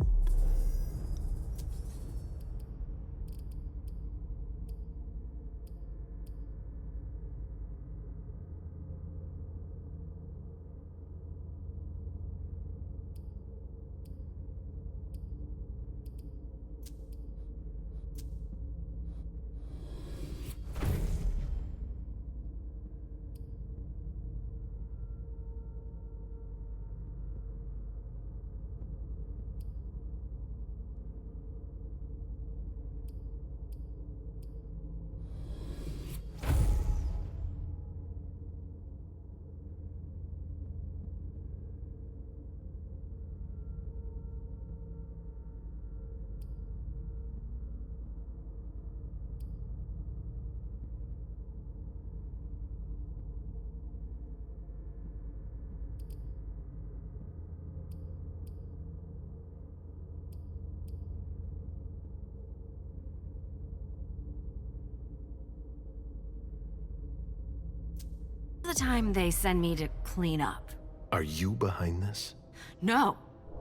the time they send me to clean up. Are you behind this? No,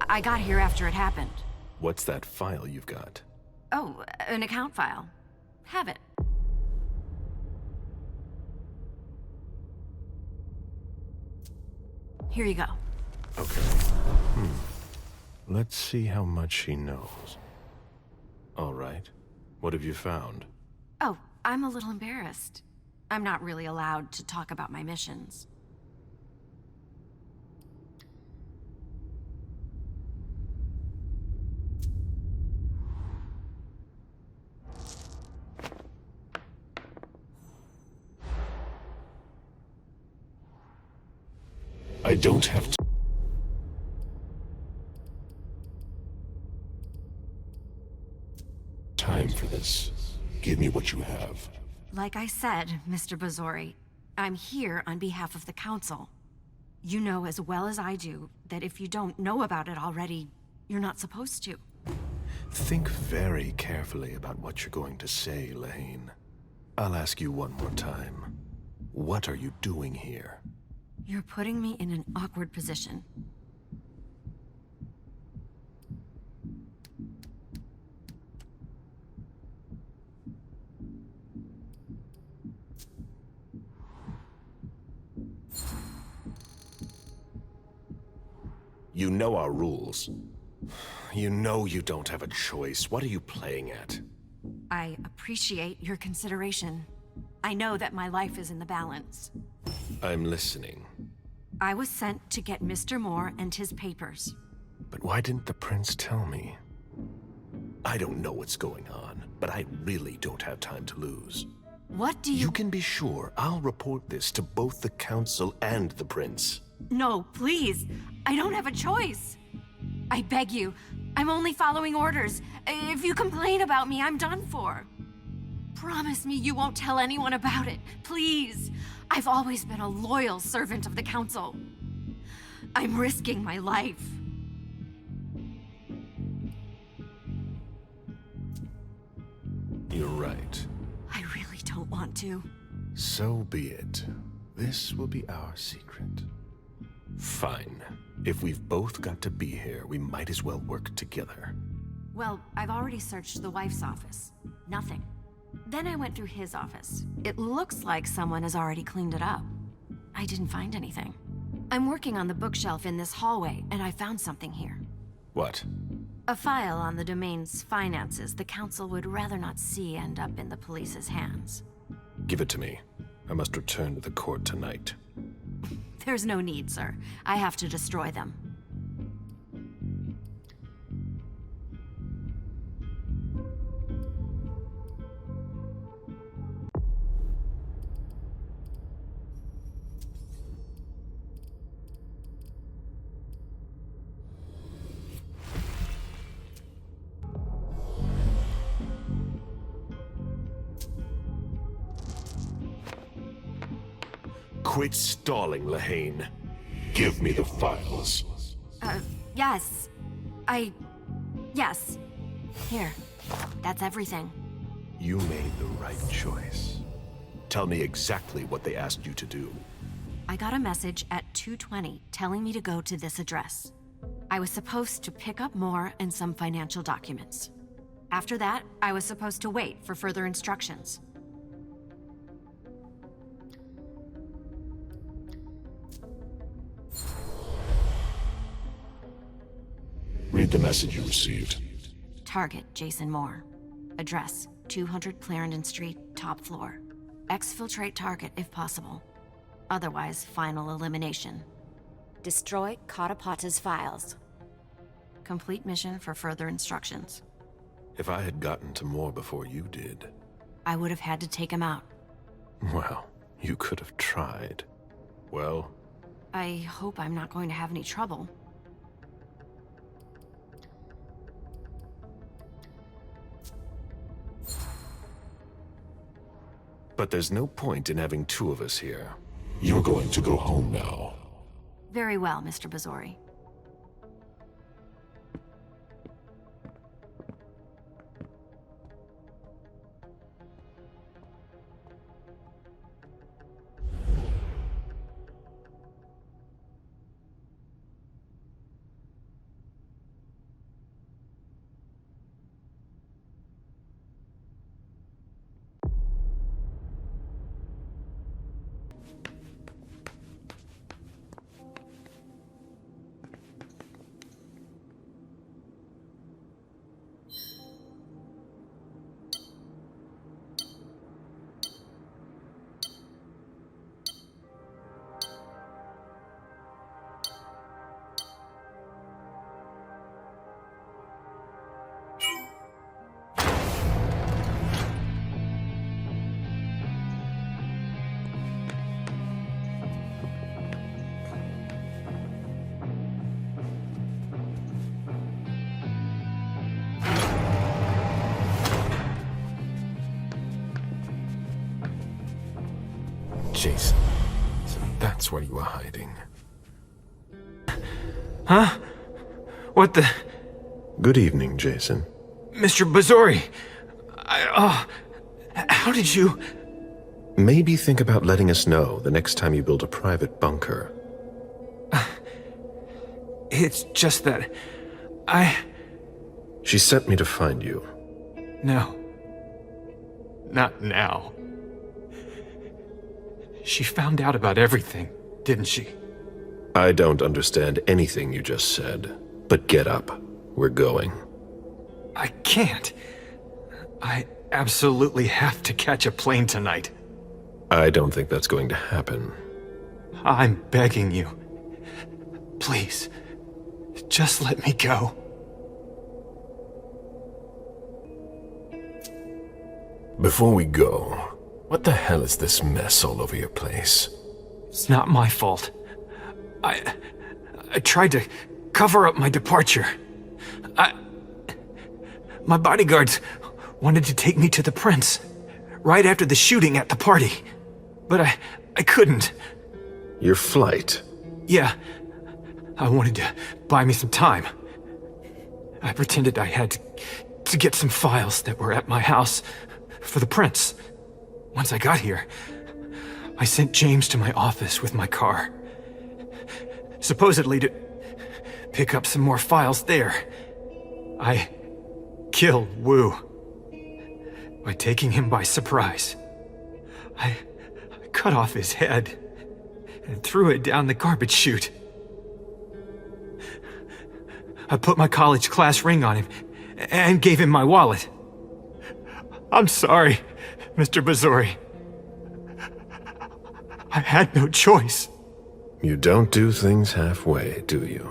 I got here after it happened. What's that file you've got? Oh, an account file. Have it. Here you go. Okay. Let's see how much she knows. All right. What have you found? Oh, I'm a little embarrassed. I'm not really allowed to talk about my missions. I don't have time for this. Give me what you have. Like I said, Mr. Bazori, I'm here on behalf of the Council. You know as well as I do that if you don't know about it already, you're not supposed to. Think very carefully about what you're going to say, Lane. I'll ask you one more time. What are you doing here? You're putting me in an awkward position. You know our rules. You know you don't have a choice. What are you playing at? I appreciate your consideration. I know that my life is in the balance. I'm listening. I was sent to get Mr. Moore and his papers. But why didn't the prince tell me? I don't know what's going on, but I really don't have time to lose. What do you— You can be sure I'll report this to both the council and the prince. No, please. I don't have a choice. I beg you. I'm only following orders. If you complain about me, I'm done for. Promise me you won't tell anyone about it, please. I've always been a loyal servant of the council. I'm risking my life. You're right. I really don't want to. So be it. This will be our secret. Fine. If we've both got to be here, we might as well work together. Well, I've already searched the wife's office. Nothing. Then I went through his office. It looks like someone has already cleaned it up. I didn't find anything. I'm working on the bookshelf in this hallway, and I found something here. What? A file on the domain's finances the council would rather not see end up in the police's hands. Give it to me. I must return to the court tonight. There's no need, sir. I have to destroy them. Quit stalling, Lahane. Give me the files. Yes. Yes. Here. That's everything. You made the right choice. Tell me exactly what they asked you to do. I got a message at 2:20 telling me to go to this address. I was supposed to pick up more and some financial documents. After that, I was supposed to wait for further instructions. Read the message you received. Target, Jason Moore. Address, 200 Clarendon Street, top floor. Exfiltrate target if possible. Otherwise, final elimination. Destroy Katapata's files. Complete mission for further instructions. If I had gotten to Moore before you did... I would have had to take him out. Well, you could have tried. Well... I hope I'm not going to have any trouble. But there's no point in having two of us here. You're going to go home now. Very well, Mr. Bazori. Jason, so that's what you were hiding. Huh? What the... Good evening, Jason. Mr. Bazzori! How did you... Maybe think about letting us know the next time you build a private bunker. It's just that... She sent me to find you. No. Not now. She found out about everything, didn't she? I don't understand anything you just said, but get up. We're going. I can't. I absolutely have to catch a plane tonight. I don't think that's going to happen. I'm begging you. Please, just let me go. Before we go, what the hell is this mess all over your place? It's not my fault. I tried to cover up my departure. My bodyguards wanted to take me to the prince right after the shooting at the party, but I couldn't. Your flight? Yeah, I wanted to buy me some time. I pretended I had to get some files that were at my house for the prince. Once I got here, I sent James to my office with my car, supposedly to pick up some more files there. I killed Wu by taking him by surprise. I cut off his head and threw it down the garbage chute. I put my college class ring on him and gave him my wallet. I'm sorry, Mr. Bazzori. I had no choice. You don't do things halfway, do you?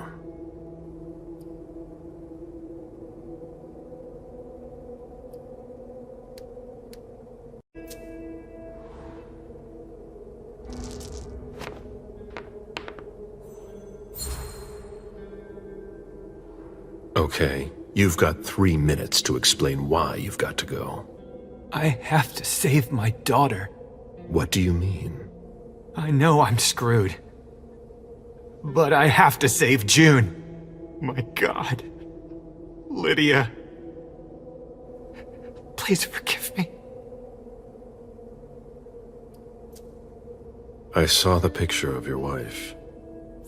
Okay, you've got 3 minutes to explain why you've got to go. I have to save my daughter. What do you mean? I know I'm screwed. But I have to save June. My God. Lydia. Please forgive me. I saw the picture of your wife.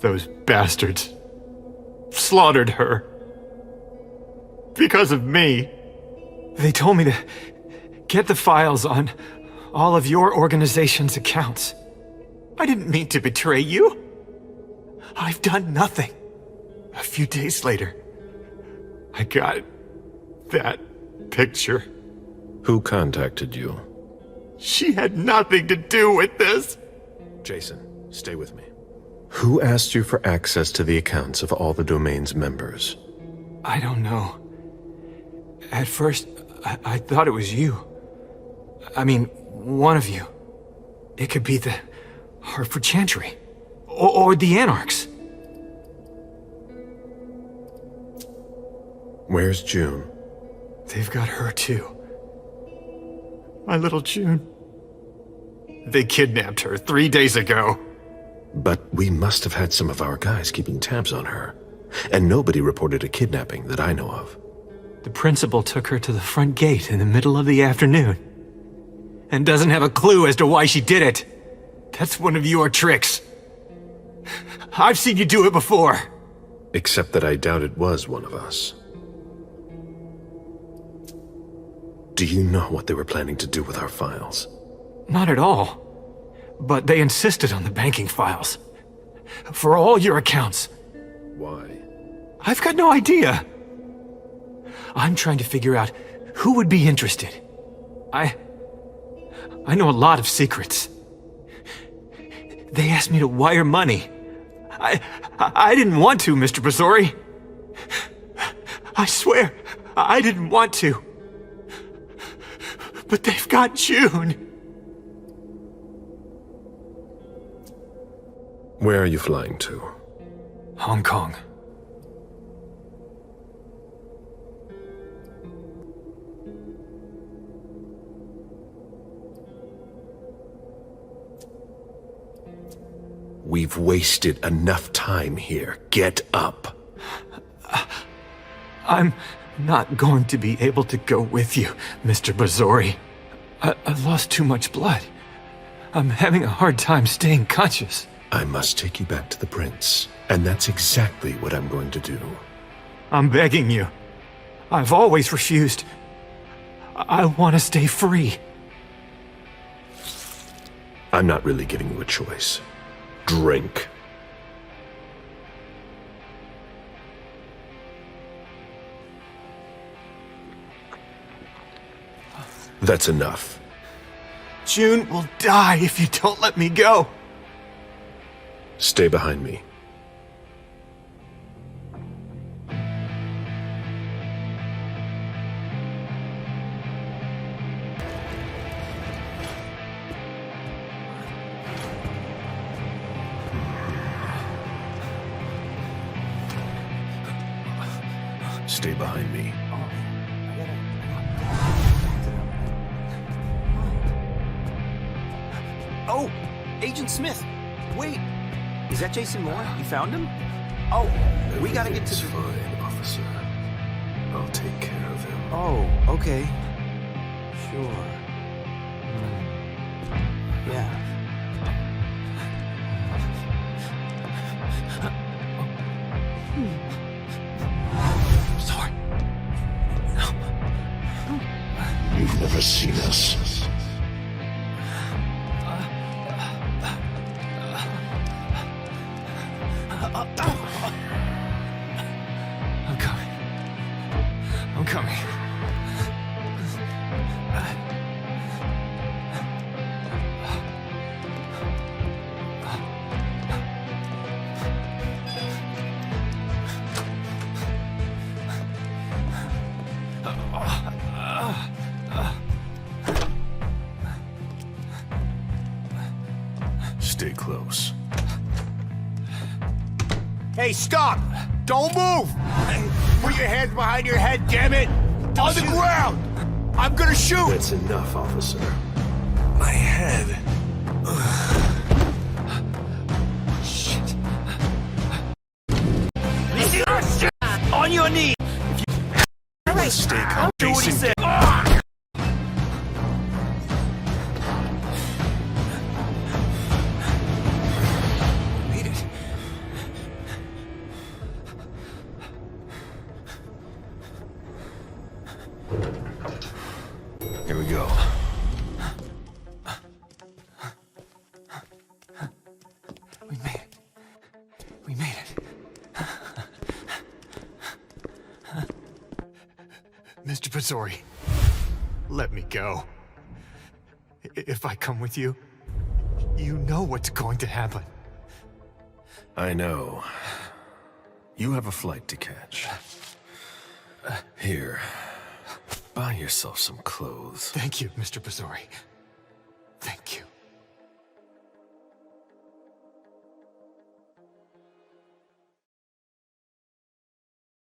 Those bastards slaughtered her. Because of me. They told me to get the files on all of your organization's accounts. I didn't mean to betray you. I've done nothing. A few days later, I got that picture. Who contacted you? She had nothing to do with this. Jason, stay with me. Who asked you for access to the accounts of all the domain's members? I don't know. At first, I thought it was you. I mean, one of you. It could be the Hartford Chantry. Or the Anarchs. Where's June? They've got her too. My little June. They kidnapped her 3 days ago. But we must have had some of our guys keeping tabs on her. And nobody reported a kidnapping that I know of. The principal took her to the front gate in the middle of the afternoon. And doesn't have a clue as to why she did it. That's one of your tricks. I've seen you do it before. Except that I doubt it was one of us. Do you know what they were planning to do with our files? Not at all. But they insisted on the banking files. For all your accounts. Why? I've got no idea. I'm trying to figure out who would be interested. I know a lot of secrets. They asked me to wire money. I didn't want to, Mr. Bazzori. I swear, I didn't want to. But they've got June. Where are you flying to? Hong Kong. We've wasted enough time here. Get up. I'm not going to be able to go with you, Mr. Bazori. I lost too much blood. I'm having a hard time staying conscious. I must take you back to the prince, and that's exactly what I'm going to do. I'm begging you. I've always refused. I want to stay free. I'm not really giving you a choice. Drink. That's enough. June will die if you don't let me go. Stay behind me. Stay behind me. Oh, Agent Smith. Wait. Is that Jason Moore? You found him? Oh, we gotta get to the... Fine, officer. I'll take care of him. Oh, okay. Sure. Yeah. Sorry. You've never seen us. I'm coming. I'm coming. Stay close. Hey, stop! Don't move! Put your hands behind your head, damn it! On the ground! I'm gonna shoot! That's enough, officer. My head. Shit. On your knee! All right. Stay calm. Do what he said. Made it. Here we go. We made it. We made it. Mr. Bazori, let me go. If I come with you, you know what's going to happen. I know. You have a flight to catch. Here, buy yourself some clothes. Thank you, Mr. Bazori.